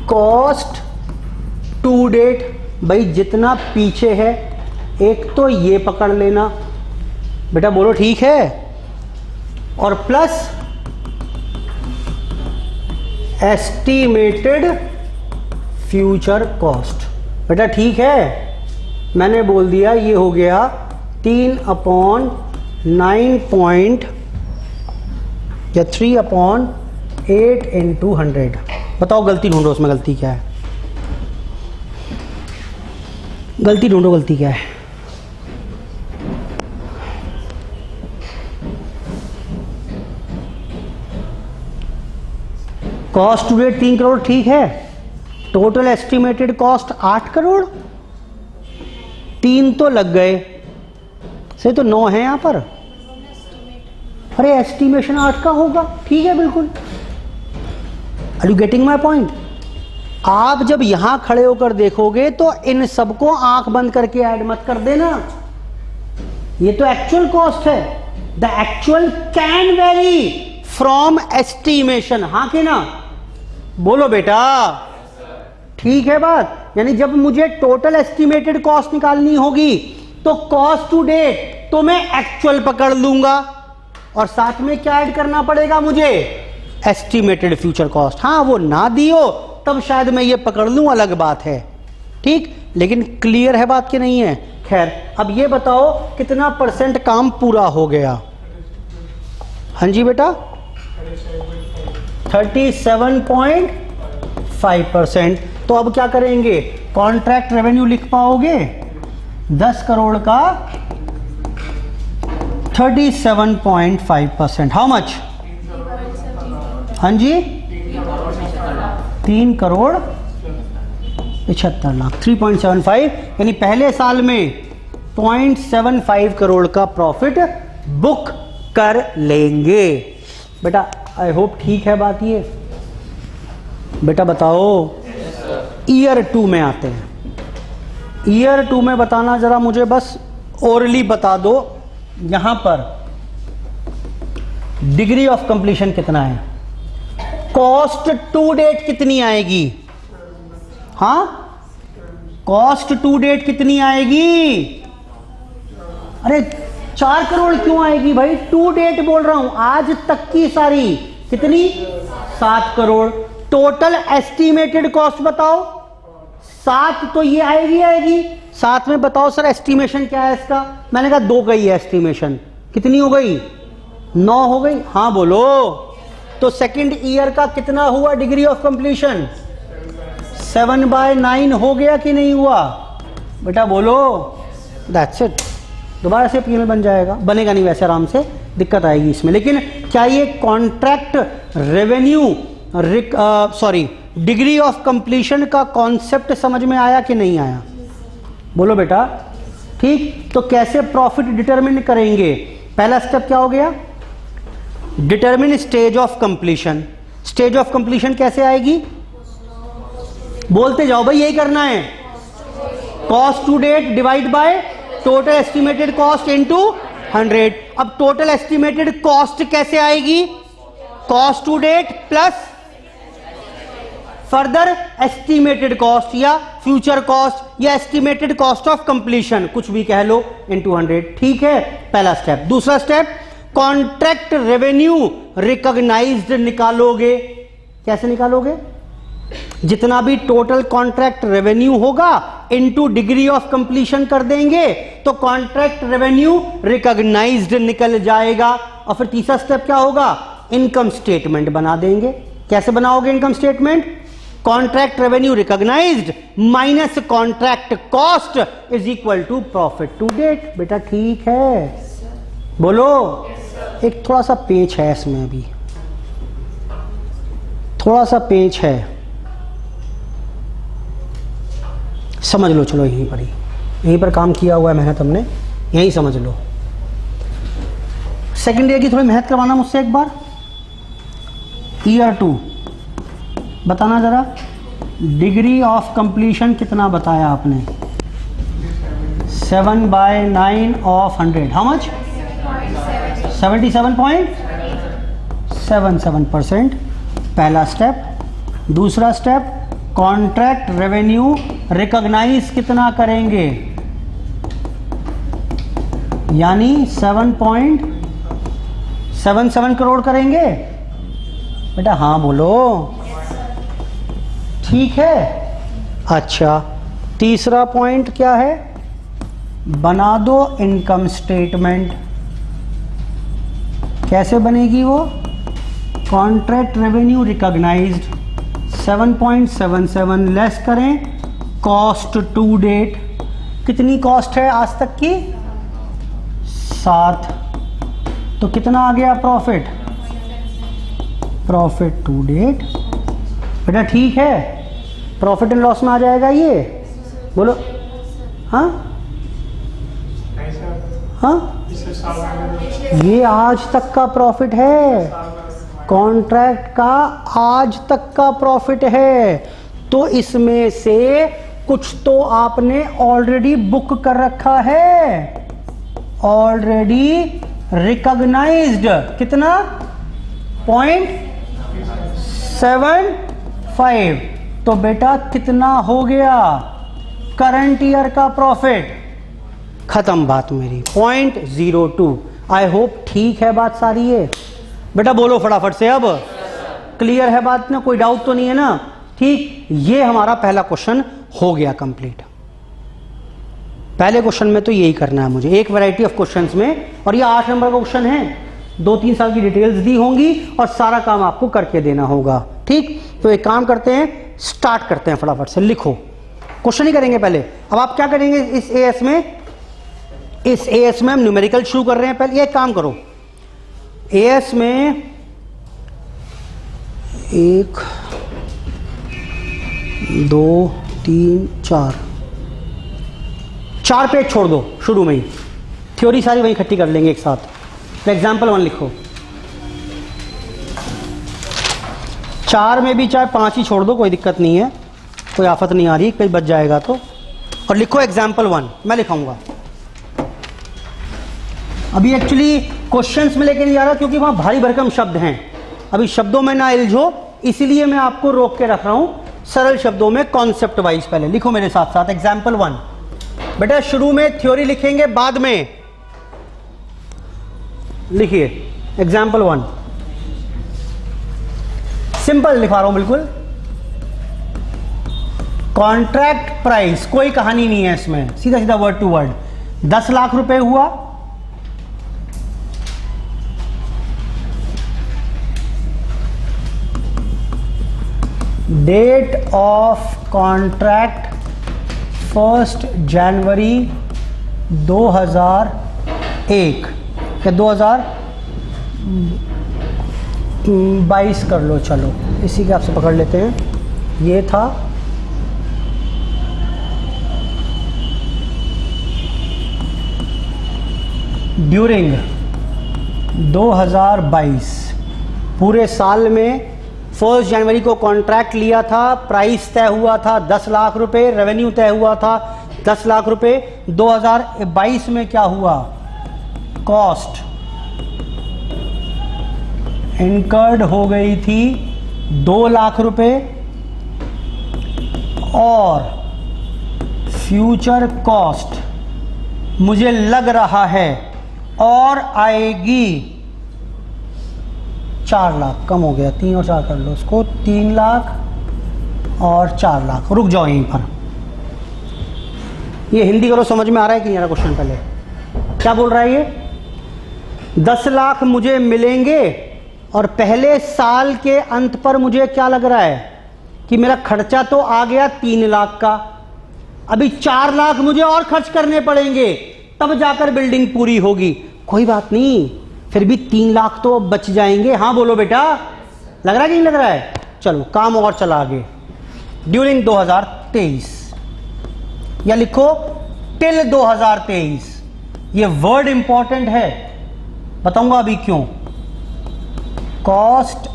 कॉस्ट टू डेट। भाई जितना पीछे है, एक तो ये पकड़ लेना बेटा, बोलो ठीक है, और प्लस एस्टिमेटेड फ्यूचर कॉस्ट। बेटा ठीक है, मैंने बोल दिया ये हो गया 3/9 या 3/8 इंटू 100। बताओ गलती ढूंढो, उसमें गलती क्या है? गलती ढूंढो, गलती क्या है? कॉस्ट टू डेट 3 करोड़ ठीक है, टोटल एस्टिमेटेड कॉस्ट 8 करोड़, 3 तो लग गए, से तो 9 है यहां पर। अरे एस्टिमेशन 8 का होगा, ठीक है बिल्कुल। Are you getting my point? आप जब यहां खड़े होकर देखोगे तो इन सबको आंख बंद करके ऐड मत कर देना। ये तो एक्चुअल कॉस्ट है। The actual can very from estimation, हाँ कि ना? बोलो बेटा, ठीक है बात। यानी जब मुझे टोटल एस्टिमेटेड कॉस्ट निकालनी होगी तो कॉस्ट टू डेट तो मैं एक्चुअल पकड़ लूंगा, और साथ में क्या ऐड करना पड़ेगा मुझे? Estimated future cost. हाँ, वो ना दियो तब शायद मैं ये पकड़ लूं, अलग बात है, ठीक। लेकिन क्लियर है बात कि नहीं है? खैर, अब ये बताओ कितना परसेंट काम पूरा हो गया? हाँ जी बेटा, 37.5%। तो अब क्या करेंगे, कॉन्ट्रैक्ट रेवेन्यू लिख पाओगे 10 करोड़ का 37.5%, हाउ मच? हाँ जी, 3 करोड़ 75 लाख, 3.75, यानी पहले साल में 0.75 करोड़ का प्रॉफिट बुक कर लेंगे। बेटा आई होप ठीक है बात ये। बेटा बताओ, ईयर 2 में आते हैं। ईयर 2 में बताना जरा मुझे बस ओरली बता दो, यहां पर डिग्री ऑफ कंप्लीशन कितना है, कॉस्ट टू डेट कितनी आएगी? हाँ, कॉस्ट टू डेट कितनी आएगी? अरे 4 करोड़ क्यों आएगी भाई, टू डेट बोल रहा हूं, आज तक की सारी कितनी, 7 करोड़। टोटल एस्टिमेटेड कॉस्ट बताओ, 7 तो ये आएगी। साथ में बताओ सर एस्टिमेशन क्या है इसका? मैंने कहा 2 का ही है एस्टिमेशन, कितनी हो गई, 9 हो गई। हाँ बोलो, तो सेकंड ईयर का कितना हुआ डिग्री ऑफ कंप्लीशन? 7/9 हो गया कि नहीं हुआ? बेटा बोलो, दैट्स इट। दोबारा से पीएल बन जाएगा, बनेगा नहीं वैसे, आराम से, दिक्कत आएगी इसमें। लेकिन क्या ये contract revenue degree of completion का कॉन्सेप्ट समझ में आया कि नहीं आया? बोलो बेटा। ठीक, तो कैसे प्रॉफिट डिटरमिन करेंगे? पहला स्टेप क्या हो गया, determine stage of completion. Stage of completion कैसे आएगी? बोलते जाओ भाई, यही करना है, cost to date divide by total estimated cost into 100। अब टोटल एस्टिमेटेड कॉस्ट कैसे आएगी? Cost to date plus further estimated cost या फ्यूचर कॉस्ट या एस्टिमेटेड कॉस्ट ऑफ कंप्लीशन, कुछ भी कह लो, इनटू 100। ठीक है, पहला स्टेप। दूसरा स्टेप, कॉन्ट्रैक्ट रेवेन्यू रिकॉग्नाइज्ड निकालोगे। कैसे निकालोगे? जितना भी टोटल कॉन्ट्रैक्ट रेवेन्यू होगा इनटू डिग्री ऑफ कंप्लीशन कर देंगे, तो कॉन्ट्रैक्ट रेवेन्यू रिकॉग्नाइज्ड निकल जाएगा। और फिर तीसरा स्टेप क्या होगा, इनकम स्टेटमेंट बना देंगे। कैसे बनाओगे income statement? Contract revenue recognised minus contract cost is equal to profit to date. बेटा ठीक है, बोलो। एक थोड़ा सा पेच है इसमें, अभी थोड़ा सा पेच है, समझ लो। चलो यहीं पर ही, यहीं पर काम किया हुआ है मेहनत हमने, यहीं समझ लो। सेकेंड ईयर की थोड़ी मेहनत करवाना मुझसे एक बार। ईयर 2 बताना जरा, डिग्री ऑफ कंप्लीशन कितना बताया आपने? 7/9 ऑफ 100, हाउ मच? 77.77%। पहला स्टेप। दूसरा स्टेप, कॉन्ट्रैक्ट रेवेन्यू रिकॉग्नाइज कितना करेंगे, यानी 7.77 करोड़ करेंगे। बेटा हाँ बोलो, ठीक है। अच्छा, तीसरा पॉइंट क्या है, बना दो इनकम स्टेटमेंट। कैसे बनेगी वो? कॉन्ट्रैक्ट रेवेन्यू रिकॉग्नाइज्ड 7.77 लेस करें कॉस्ट टू डेट। कितनी कॉस्ट है आज तक की? 7। तो कितना आ गया प्रॉफिट? Profit to date. बेटा ठीक है, प्रॉफिट एंड लॉस में आ जाएगा ये, बोलो। हाँ हाँ, ये आज तक का प्रॉफिट है, कॉन्ट्रैक्ट का आज तक का प्रॉफिट है। तो इसमें से कुछ तो आपने ऑलरेडी बुक कर रखा है, ऑलरेडी रिकॉग्नाइज्ड। कितना? 0.75। तो बेटा कितना हो गया करंट ईयर का प्रॉफिट? खत्म बात मेरी, 0.02। आई होप ठीक है बात सारी है। बेटा बोलो फटाफट से, अब क्लियर है बात ना, कोई डाउट तो नहीं है ना? ठीक, ये हमारा पहला क्वेश्चन हो गया कंप्लीट। पहले क्वेश्चन में तो यही करना है मुझे, एक वैरायटी ऑफ क्वेश्चंस में, और ये 8 नंबर का क्वेश्चन है। 2-3 साल की डिटेल्स दी होंगी और सारा काम आपको करके देना होगा। ठीक, तो एक काम करते हैं, स्टार्ट करते हैं, फटाफट से लिखो। क्वेश्चन ही करेंगे पहले। अब आप क्या करेंगे इस एएस में? इस एएस में हम न्यूमेरिकल शुरू कर रहे हैं। पहले एक काम करो, एएस में 1 2 3 4 पेज छोड़ दो शुरू में ही, थ्योरी सारी वहीं इकट्ठी कर लेंगे एक साथ। तो एग्जाम्पल 1 लिखो। 4 में भी चाहे 5 ही छोड़ दो, कोई दिक्कत नहीं है, कोई आफत नहीं आ रही, कहीं बच जाएगा तो। और लिखो एग्जाम्पल 1, मैं लिखाऊंगा। अभी एक्चुअली क्वेश्चंस में लेके नहीं जा रहा क्योंकि वहां भारी भरकम शब्द हैं, अभी शब्दों में ना इलझो, इसीलिए मैं आपको रोक के रख रहा हूं। सरल शब्दों में कॉन्सेप्ट वाइज पहले लिखो मेरे साथ साथ। एग्जाम्पल 1 बेटा शुरू में थ्योरी लिखेंगे, बाद में लिखिए एग्जाम्पल 1। सिंपल लिखा रहा हूं बिल्कुल। कॉन्ट्रैक्ट प्राइस, कोई कहानी नहीं है इसमें, सीधा सीधा वर्ड टू वर्ड। 10 लाख रुपए हुआ, डेट ऑफ कॉन्ट्रैक्ट 1 जनवरी 2001 या 2022 कर लो, चलो इसी के आपसे पकड़ लेते हैं। ये था ड्यूरिंग 2022, पूरे साल में 1 जनवरी को कॉन्ट्रैक्ट लिया था, प्राइस तय हुआ था 10 लाख रुपए, रेवेन्यू तय हुआ था 10 लाख रुपए। 2022 में क्या हुआ? कॉस्ट इनकर्ड हो गई थी 2 लाख रुपए और फ्यूचर कॉस्ट मुझे लग रहा है और आएगी 4 लाख। कम हो गया, 3 और 4 कर लो उसको, 3 लाख और 4 लाख। रुक जाओ यहीं पर, ये हिंदी करो, समझ में आ रहा है कि नहीं आ रहा? क्वेश्चन पहले क्या बोल रहा है ये? 10 लाख मुझे मिलेंगे और पहले साल के अंत पर मुझे क्या लग रहा है कि मेरा खर्चा तो आ गया 3 लाख का, अभी 4 लाख मुझे और खर्च करने पड़ेंगे, तब जाकर बिल्डिंग पूरी होगी। कोई बात नहीं, फिर भी 3 लाख तो बच जाएंगे। हाँ बोलो बेटा, लग रहा है कि नहीं लग रहा है? चलो काम और चला आगे। ड्यूरिंग 2023 या लिखो टिल 2023। ये वर्ड इंपॉर्टेंट है, बताऊंगा अभी क्यों। कॉस्ट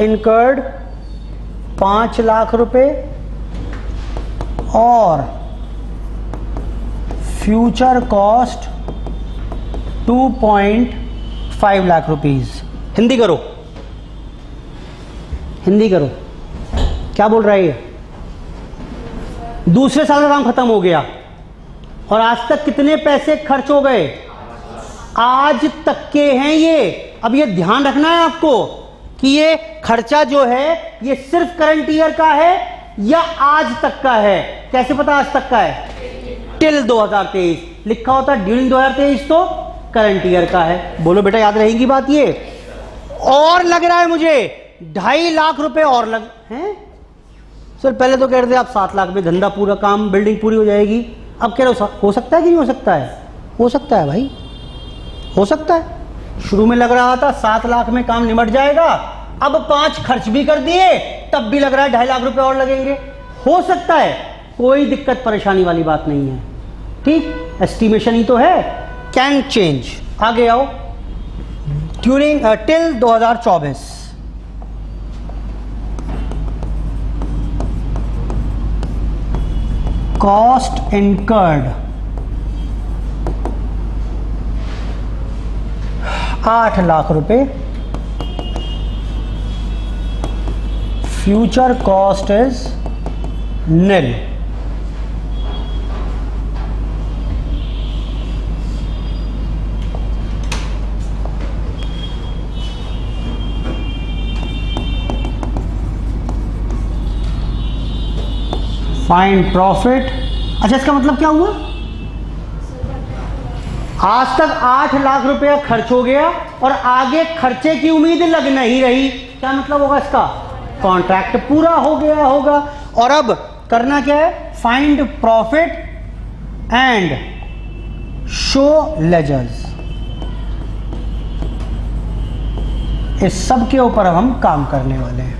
इनकर्ड 5 लाख रुपए और future cost 2.5 lakh rupees. Hindi करो, हिंदी करो, क्या बोल रहा है ये? दूसरे साल का काम खत्म हो गया और आज तक कितने पैसे खर्च हो गए? आज तक के हैं ये। अब ये ध्यान रखना है आपको कि ये खर्चा जो है ये सिर्फ करंट ईयर का है या आज तक का है। कैसे पता आज तक का है? टिल 2023 लिखा होता, ड्यूरिंग 2023 तो करंट ईयर का है। बोलो बेटा, याद रहेगी बात ये? और लग रहा है मुझे 2.5 लाख रुपए और लग हैं। सर पहले तो कह रहे थे आप 7 लाख में धंधा पूरा, काम बिल्डिंग पूरी हो जाएगी, अब कह रहे हो सकता है कि नहीं हो सकता है? हो सकता है भाई, हो सकता है। शुरू में लग रहा था 7 लाख में काम निमट जाएगा, अब 5 खर्च भी कर दिए, तब भी लग रहा है 2.5 लाख रुपए और लगेंगे। हो सकता है, कोई दिक्कत परेशानी वाली बात नहीं है। ठीक, एस्टिमेशन ही तो है, कैन चेंज। आगे आओ, during till 2024 cost incurred 8 lakh रुपए, future cost is nil। Find profit. अच्छा, इसका मतलब क्या हुआ? आज तक 8 लाख रुपया खर्च हो गया और आगे खर्चे की उम्मीद लग नहीं रही, क्या मतलब होगा इसका? कॉन्ट्रैक्ट पूरा हो गया होगा। और अब करना क्या है? Find profit and show ledgers. इस सब के ऊपर अब हम काम करने वाले हैं।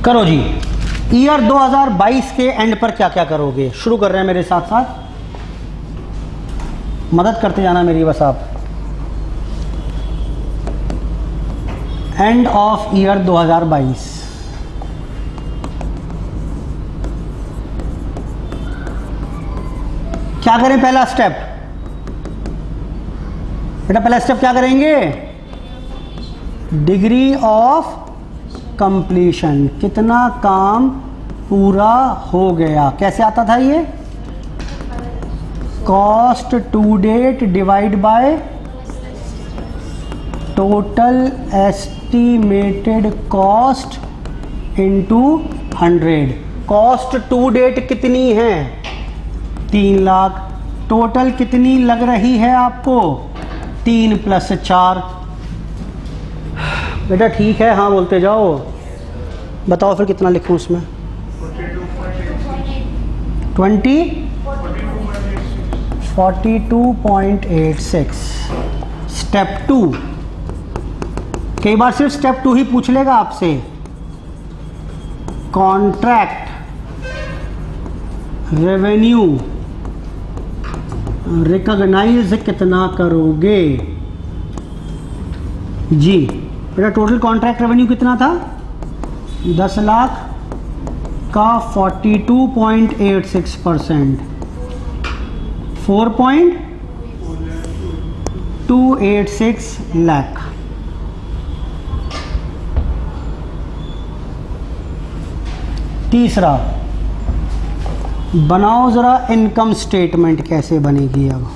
करो जी। ईयर 2022 के एंड पर क्या क्या करोगे? शुरू कर रहे हैं मेरे साथ साथ, मदद करते जाना मेरी बस आप। एंड ऑफ ईयर 2022, क्या करें? पहला स्टेप बेटा, पहला स्टेप क्या करेंगे? डिग्री ऑफ कंप्लीशन, कितना काम पूरा हो गया। कैसे आता था ये? Cost to date divide by total estimated cost into 100। Cost to date कितनी है? 3 लाख। टोटल कितनी लग रही है आपको? 3 + 4। बेटा ठीक है, हाँ बोलते जाओ। बताओ फिर कितना लिखूं उसमें? 42.86। स्टेप 2, कई बार सिर्फ स्टेप 2 ही पूछ लेगा आपसे। कॉन्ट्रैक्ट रेवेन्यू रिकॉग्नाइज कितना करोगे जी? बेटा टोटल कॉन्ट्रैक्ट रेवेन्यू कितना था? 10 लाख का 42.86%, 4.286 लाख। तीसरा, बनाओ जरा इनकम स्टेटमेंट। कैसे बनेगी अब?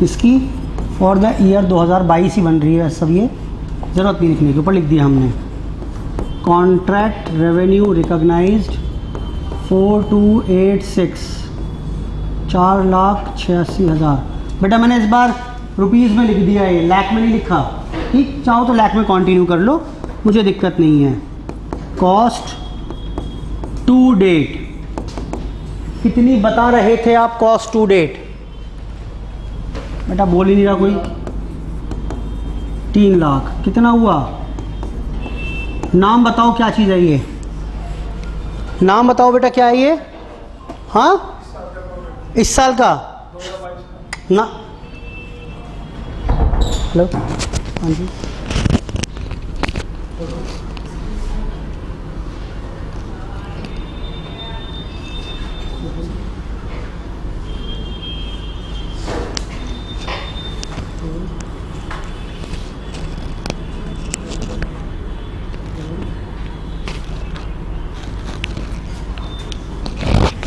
इसकी फॉर द ईयर 2022 ही बन रही है सब, ये ज़रूरत नहीं लिखने के, ऊपर लिख दिया हमने। Contract revenue recognised 4286, 4,86,000। बेटा मैंने इस बार रुपीज़ में लिख दिया, ये लाख में नहीं लिखा। ठीक, चाहो तो लाख में कंटिन्यू कर लो, मुझे दिक्कत नहीं है। कॉस्ट टू डेट कितनी बता रहे थे आप? कॉस्ट टू डेट बेटा बोल ही नहीं रहा कोई। 3 लाख। कितना हुआ? नाम बताओ क्या चीज़ है ये? नाम बताओ बेटा क्या है ये? हाँ, इस साल का ना। हेलो, हाँ जी।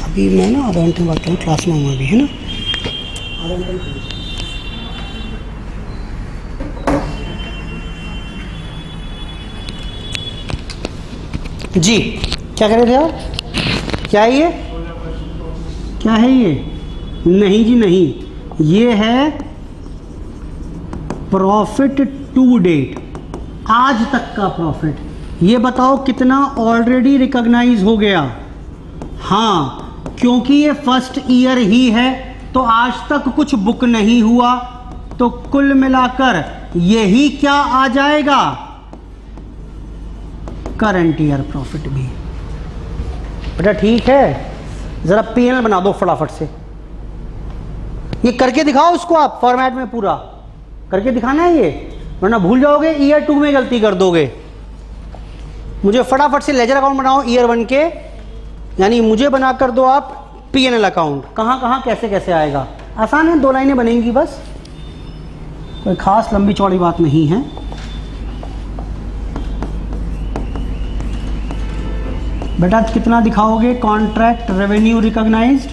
अभी मैं ना आधा घंटे बाद क्लास में हूँ अभी, है ना? आधा घंटे जी। क्या कर रहे थे आप? क्या है ये? क्या है ये? नहीं जी नहीं, ये है प्रॉफिट टू डेट, आज तक का प्रॉफिट। ये बताओ कितना ऑलरेडी रिकॉग्नाइज हो गया? हाँ, क्योंकि ये फर्स्ट ईयर ही है तो आज तक कुछ बुक नहीं हुआ, तो कुल मिलाकर यही क्या आ जाएगा? करंट ईयर प्रॉफिट भी। बेटा ठीक है, जरा पीएनएल बना दो फटाफट से। ये करके दिखाओ उसको, आप फॉर्मेट में पूरा करके दिखाना है ये, वरना भूल जाओगे, ईयर 2 में गलती कर दोगे। मुझे फटाफट से लेजर अकाउंट बनाओ ईयर 1 के, यानी मुझे बना कर दो आप पीएनएल अकाउंट। कहाँ कहाँ कैसे कैसे आएगा? आसान है, 2 लाइनें बनेंगी बस, कोई खास लंबी चौड़ी बात नहीं है। बेटा कितना दिखाओगे? Contract revenue recognised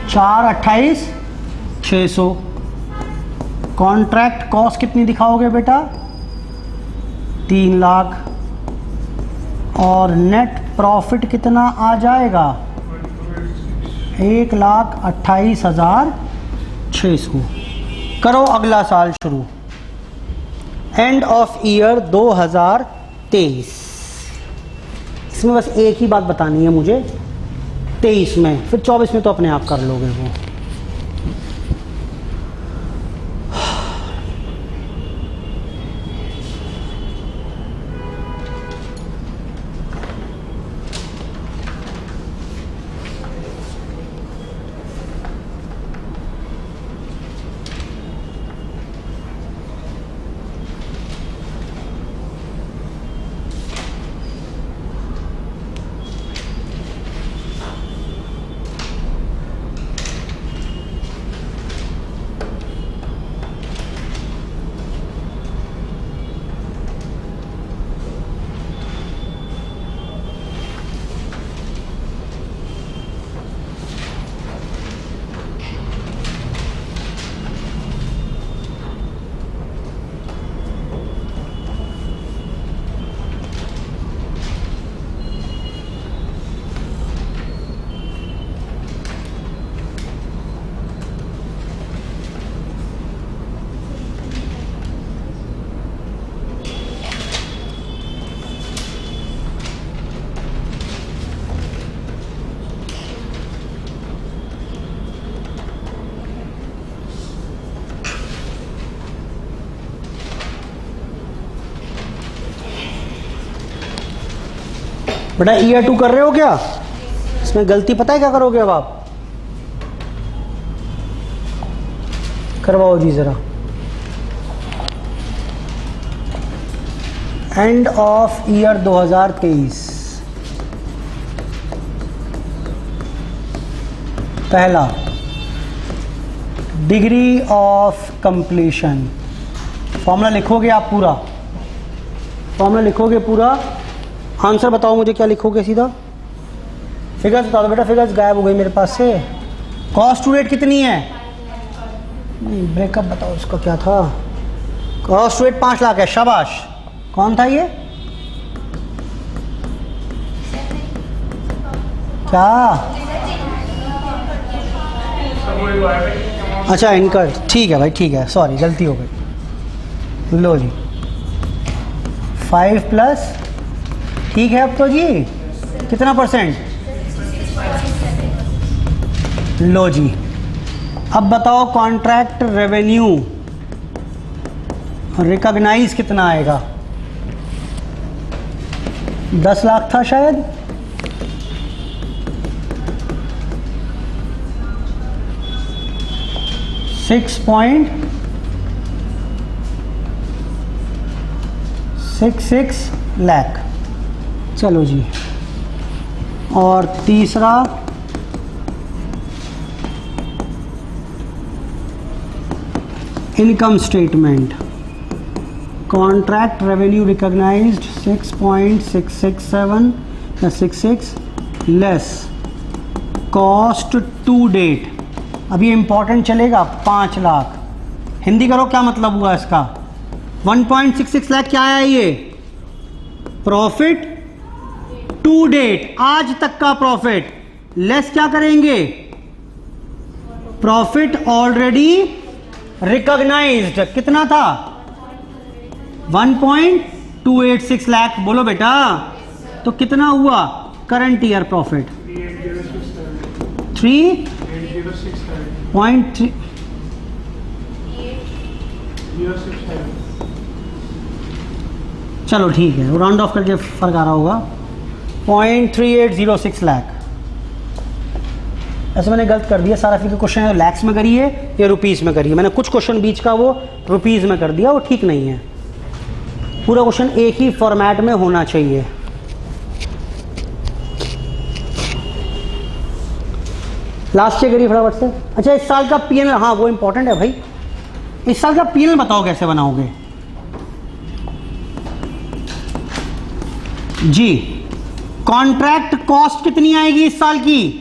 428,600। Contract cost कितनी दिखाओगे बेटा? 3 लाख। और नेट प्रॉफिट कितना आ जाएगा? 1,28,600। करो अगला साल शुरू, एंड ऑफ ईयर 2023। इसमें बस एक ही बात बतानी है मुझे, 23 में, फिर 24 में तो अपने आप कर लोगे वो। बेटा ईयर 2 कर रहे हो क्या? इसमें गलती पता है क्या करोगे अब आप? करवाओ जी जरा। End of year 2023। पहला, डिग्री ऑफ कंप्लीशन। फॉर्मूला लिखोगे आप पूरा? फॉर्मूला लिखोगे पूरा? आंसर बताओ मुझे, क्या लिखोगे सीधा? फिगर्स बता दो बेटा, फिगर्स गायब हो गई मेरे पास से। कॉस्ट टू रेट कितनी है? नहीं, ब्रेकअप बताओ इसका क्या था। कॉस्ट टू रेट 5 लाख है, शाबाश। कौन था ये? क्या? अच्छा इनकर, ठीक है भाई, ठीक है, सॉरी गलती हो गई। लो जी 5 प्लस, ठीक है अब तो जी कितना परसेंट? लो जी, अब बताओ कॉन्ट्रैक्ट रेवेन्यू रिकॉग्नाइज कितना आएगा? 10 लाख था शायद। $6.66 लाख। चलो जी, और तीसरा income statement, contract revenue recognised 6.667 या 66 लेस कॉस्ट टू डेट। अभी इम्पॉर्टेंट चलेगा, 5 लाख। हिंदी करो, क्या मतलब हुआ इसका? 1.66 लाख क्या है ये? प्रॉफिट टू डेट, आज तक का प्रॉफिट, लेस क्या करेंगे? Profit already recognised. कितना था? 1.286 लाख। बोलो बेटा, तो कितना हुआ करंट ईयर प्रॉफिट? 3.3। चलो ठीक है, राउंड ऑफ करके फर्क आ रहा होगा। 0.3806 लाख। ऐसे मैंने गलत कर दिया, सारा फिर क्वेश्चन लैक्स में करिए या रुपीज़ में करिए। मैंने कुछ क्वेश्चन बीच का वो रुपीज़ में कर दिया, वो ठीक नहीं है। पूरा क्वेश्चन एक ही फॉर्मेट में होना चाहिए। लास्ट चेक करिए फटाफट से। अच्छा, इस साल का पीएनएल, हाँ वो इंपॉर्टेंट है भाई। इस साल का पीएनएल बताओ कैसे बनाओगे जी? कॉन्ट्रैक्ट कॉस्ट कितनी आएगी इस साल की?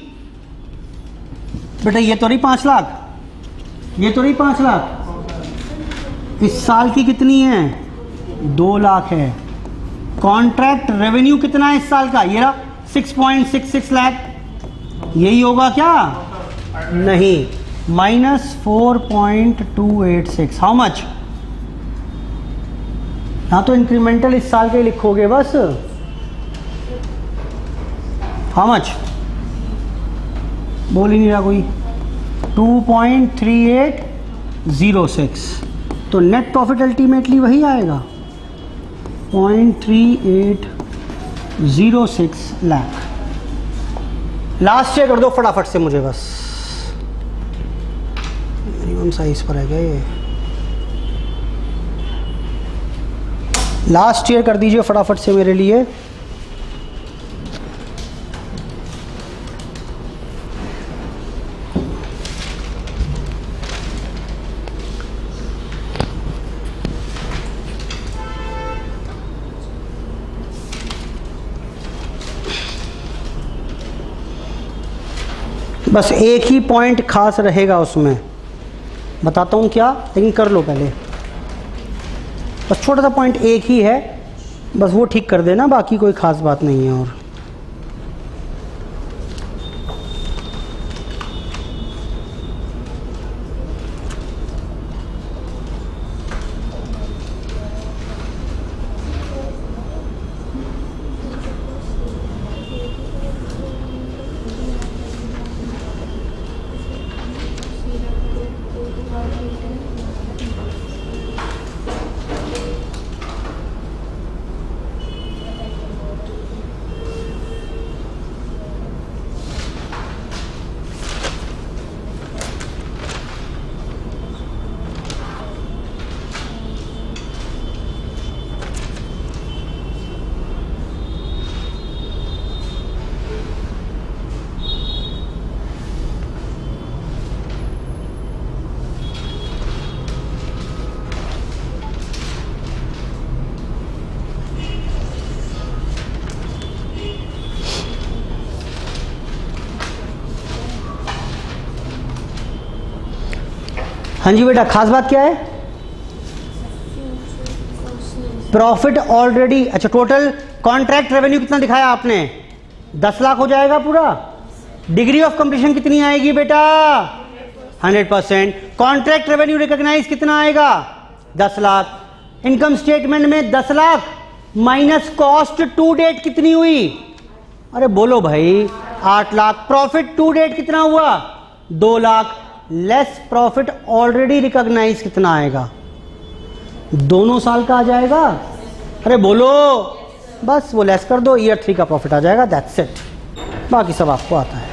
बेटा ये तो रही 5 लाख, ये तो रही 5 लाख। इस साल की कितनी है? 2 लाख है। कॉन्ट्रैक्ट रेवेन्यू कितना है इस साल का? ये रहा 6.66 लाख। यही होगा क्या? नहीं, -4.286। How much? हाँ तो इंक्रीमेंटल इस साल के लिखोगे बस। How much? बोल ही नहीं रहा कोई। 2.3806। तो नेट प्रॉफिट अल्टीमेटली वही आएगा, 0.3806 लाख। लास्ट ईयर कर दो फटाफट से मुझे बस। मिनिमम साइज पर है क्या ये? लास्ट ईयर कर दीजिए फटाफट से मेरे लिए। बस एक ही पॉइंट खास रहेगा उसमें, बताता हूँ क्या, लेकिन कर लो पहले। बस छोटा सा पॉइंट एक ही है, बस वो ठीक कर देना, बाकी कोई खास बात नहीं है। और हाँ जी बेटा, खास बात क्या है? Profit already. अच्छा, टोटल कॉन्ट्रैक्ट रेवेन्यू कितना दिखाया आपने? 10 लाख हो जाएगा पूरा। डिग्री ऑफ कंप्लीशन कितनी आएगी बेटा? 100%। कॉन्ट्रैक्ट रेवेन्यू रिकॉग्नाइज कितना आएगा? 10 लाख। इनकम स्टेटमेंट में 10 lakh minus cost to date कितनी हुई? अरे बोलो भाई, 8 लाख। प्रॉफिट टू डेट कितना हुआ? 2 lakh. Less profit already recognise कितना आएगा? दोनों साल का आ जाएगा। अरे बोलो, बस वो लेस कर दो, ईयर 3 का प्रॉफिट आ जाएगा, दैट्स इट। बाकी सब आपको आता है।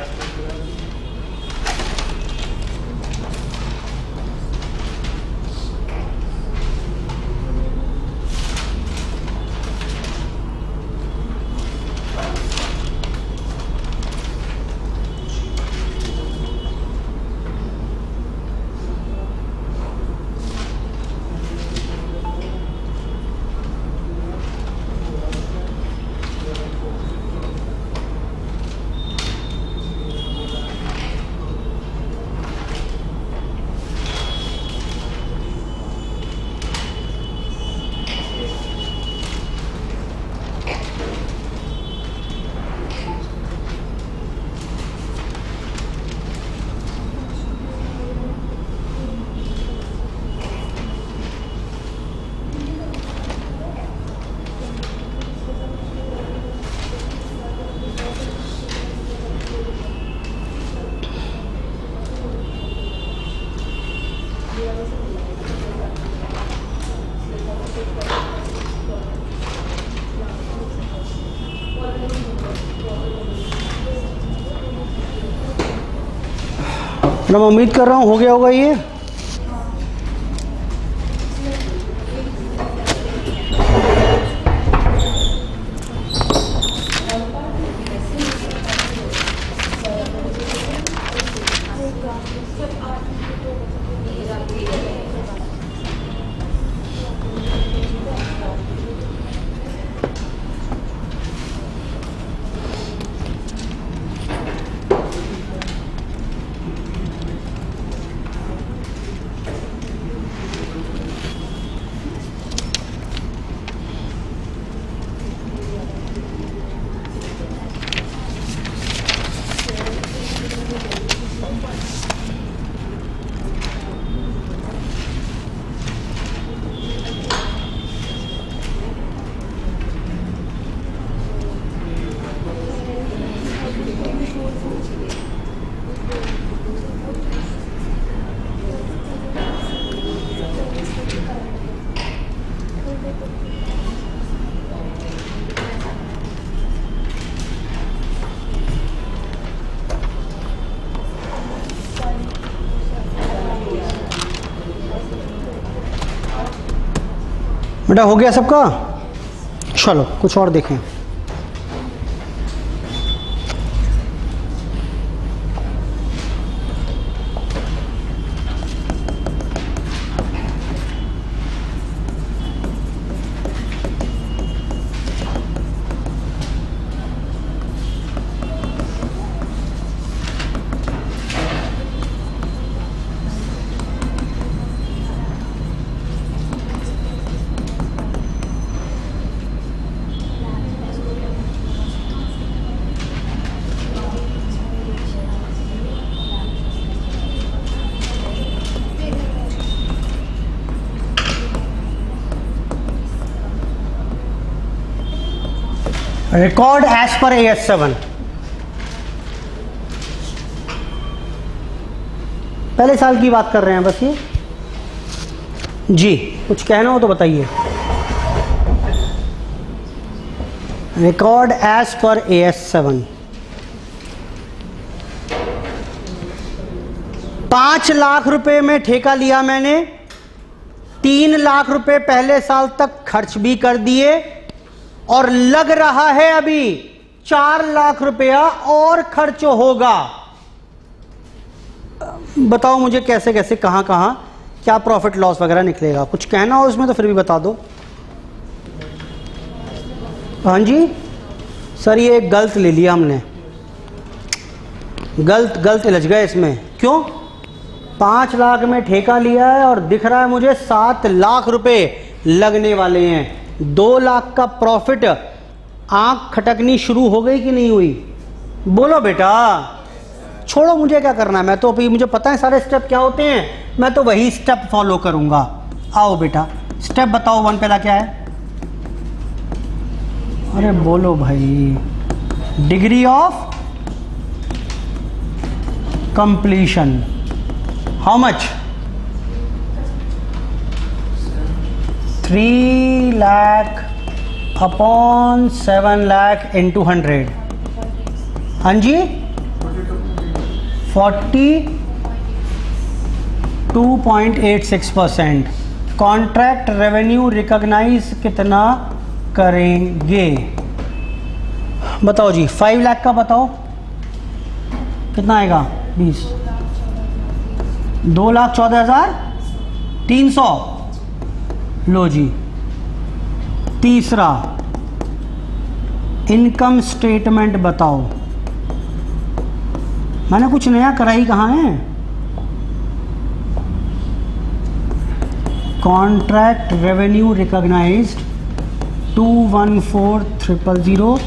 मैं उम्मीद कर रहा हूँ हो गया होगा ये। बेटा हो गया सबका? चलो कुछ और देखें। Record as per AS7। पहले साल की बात कर रहे हैं बस ये जी। कुछ कहना हो तो बताइए। Record as per AS7 5 lakh रुपए में ठेका लिया मैंने, 3 लाख रुपए पहले साल तक खर्च भी कर दिए और लग रहा है अभी 4 लाख रुपया और खर्च होगा। बताओ मुझे कैसे कैसे कहां कहां क्या प्रॉफिट लॉस वगैरह निकलेगा। कुछ कहना हो उसमें तो फिर भी बता दो। हाँ जी सर, ये गलत ले लिया हमने, गलत उलझ गए इसमें। क्यों? 5 लाख में ठेका लिया है और दिख रहा है मुझे 7 लाख रुपए लगने वाले हैं। 2 लाख का प्रॉफिट। आंख खटकनी शुरू हो गई कि नहीं हुई? बोलो बेटा। छोड़ो मुझे क्या करना है, मैं तो अभी मुझे पता है सारे स्टेप क्या होते हैं, मैं तो वही स्टेप फॉलो करूंगा। आओ बेटा स्टेप बताओ 1 पहला क्या है? अरे बोलो भाई। Degree of completion. How much? 3 lakh upon 7 lakh into 100। हाँ जी 42.86%। कॉन्ट्रैक्ट रेवेन्यू रिकॉग्नाइज कितना करेंगे बताओ जी। 5 लाख का बताओ कितना आएगा? 20। 2,14,300। लो जी। तीसरा इनकम स्टेटमेंट बताओ। मैंने कुछ नया करा ही कहाँ है? Contract revenue recognised 214,000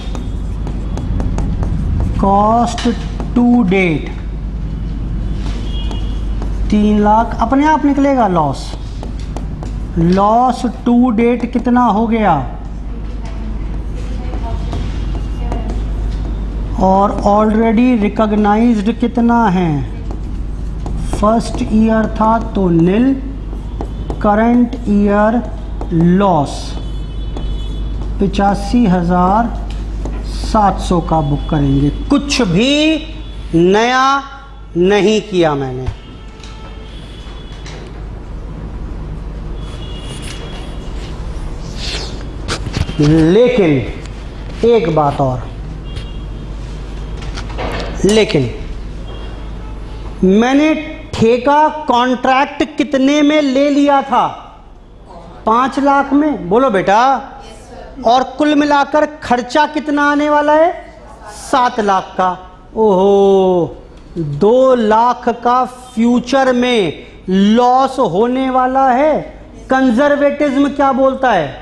cost to date 3 lakh. अपने आप निकलेगा लॉस। लॉस टू डेट कितना हो गया? और ऑलरेडी रिकॉग्नाइज्ड कितना है? फर्स्ट ईयर था तो नील, करंट ईयर लॉस 85,700 का बुक करेंगे। कुछ भी नया नहीं किया मैंने। लेकिन एक बात और, लेकिन मैंने ठेका कॉन्ट्रैक्ट कितने में ले लिया था? 5 लाख में। बोलो बेटा। और कुल मिलाकर खर्चा कितना आने वाला है? 7 लाख का। ओहो, 2 लाख का फ्यूचर में लॉस होने वाला है। कंजर्वेटिज्म क्या बोलता है?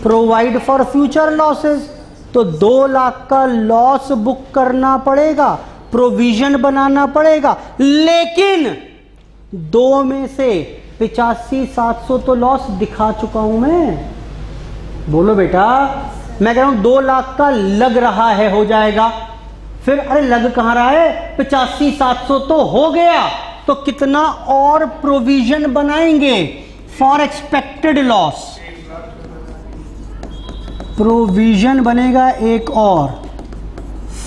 Provide for future losses. तो 2 लाख का लॉस बुक करना पड़ेगा, प्रोविजन बनाना पड़ेगा। लेकिन 2 में से 85,700 तो लॉस दिखा चुका हूं मैं। बोलो बेटा। मैं कह रहा हूं 2 लाख का लग रहा है हो जाएगा। फिर अरे लग कहां रहा है? 85,700 तो हो गया, तो कितना और प्रोविजन बनाएंगे फॉर एक्सपेक्टेड लॉस? प्रोविजन बनेगा एक और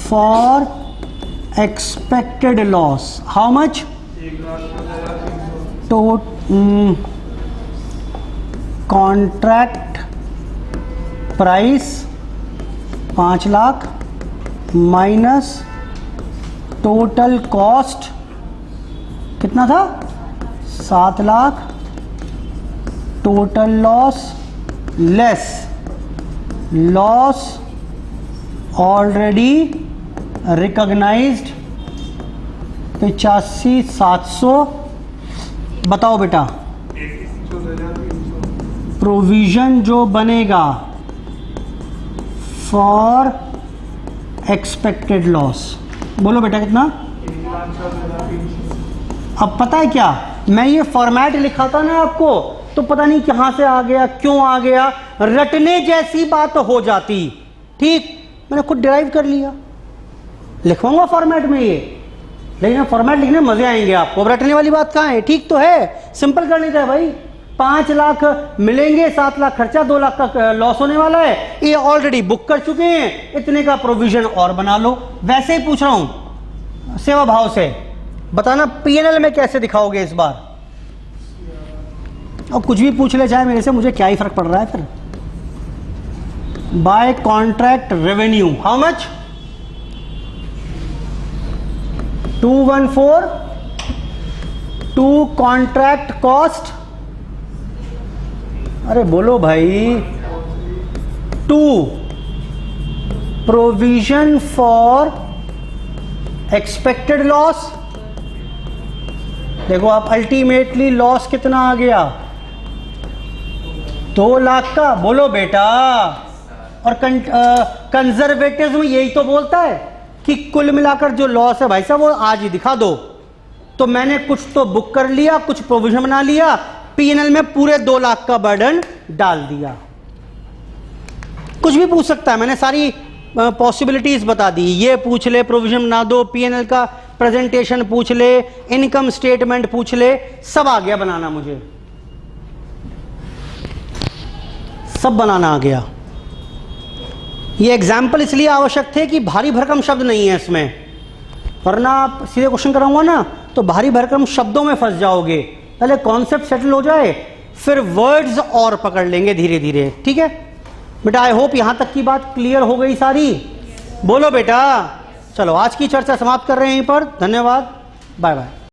for expected loss. How much? Contract price 5 lakh minus total cost कितना था 7 lakh, total loss less loss already recognised 85,700। बताओ बेटा प्रोविजन जो बनेगा फॉर एक्सपेक्टेड लॉस, बोलो बेटा कितना। अब पता है क्या, मैं ये फॉर्मेट लिखा था ना आपको, तो पता नहीं कहां से आ गया, क्यों आ गया, रटने जैसी बात हो जाती। ठीक, मैंने खुद डिराइव कर लिया, लिखवाऊंगा फॉर्मेट में ये, लेकिन फॉर्मेट लिखने में मजे आएंगे आपको। अब रटने वाली बात कहाँ है, ठीक तो है, सिंपल करने का है भाई। 5 लाख मिलेंगे, 7 लाख खर्चा, 2 लाख का लॉस होने वाला है, ये ऑलरेडी बुक कर चुके हैं, इतने का प्रोविजन और बना लो। वैसे ही पूछ रहा हूं सेवा भाव से, बताना पीएनएल में कैसे दिखाओगे इस बार। और कुछ भी पूछ ले चाहे मेरे से, मुझे क्या ही फर्क पड़ रहा है फिर। By contract revenue how much 214, to contract cost, अरे बोलो भाई, 2 प्रोविजन फॉर एक्सपेक्टेड लॉस। देखो आप अल्टीमेटली लॉस कितना आ गया 2 लाख का, बोलो बेटा। और कंजर्वेटिज्म यही तो बोलता है कि कुल मिलाकर जो लॉस है भाई साहब वो आज ही दिखा दो। तो मैंने कुछ तो बुक कर लिया, कुछ प्रोविजन बना लिया, पीएनएल में पूरे 2 लाख का बर्डन डाल दिया। कुछ भी पूछ सकता है, मैंने सारी पॉसिबिलिटीज बता दी। ये पूछ ले, प्रोविजन बना दो, पीएनएल का प्रेजेंटेशन पूछ ले, इनकम स्टेटमेंट पूछ ले, सब आ गया बनाना, मुझे सब बनाना आ गया। ये एग्जाम्पल इसलिए आवश्यक थे कि भारी भरकम शब्द नहीं है इसमें, वरना आप सीधे क्वेश्चन कराऊंगा ना तो भारी भरकम शब्दों में फंस जाओगे। पहले कॉन्सेप्ट सेटल हो जाए, फिर वर्ड्स और पकड़ लेंगे धीरे धीरे। ठीक है बेटा, आई होप यहां तक की बात क्लियर हो गई सारी। बोलो बेटा, चलो आज की चर्चा समाप्त कर रहे हैं यहीं पर। धन्यवाद, बाय बाय।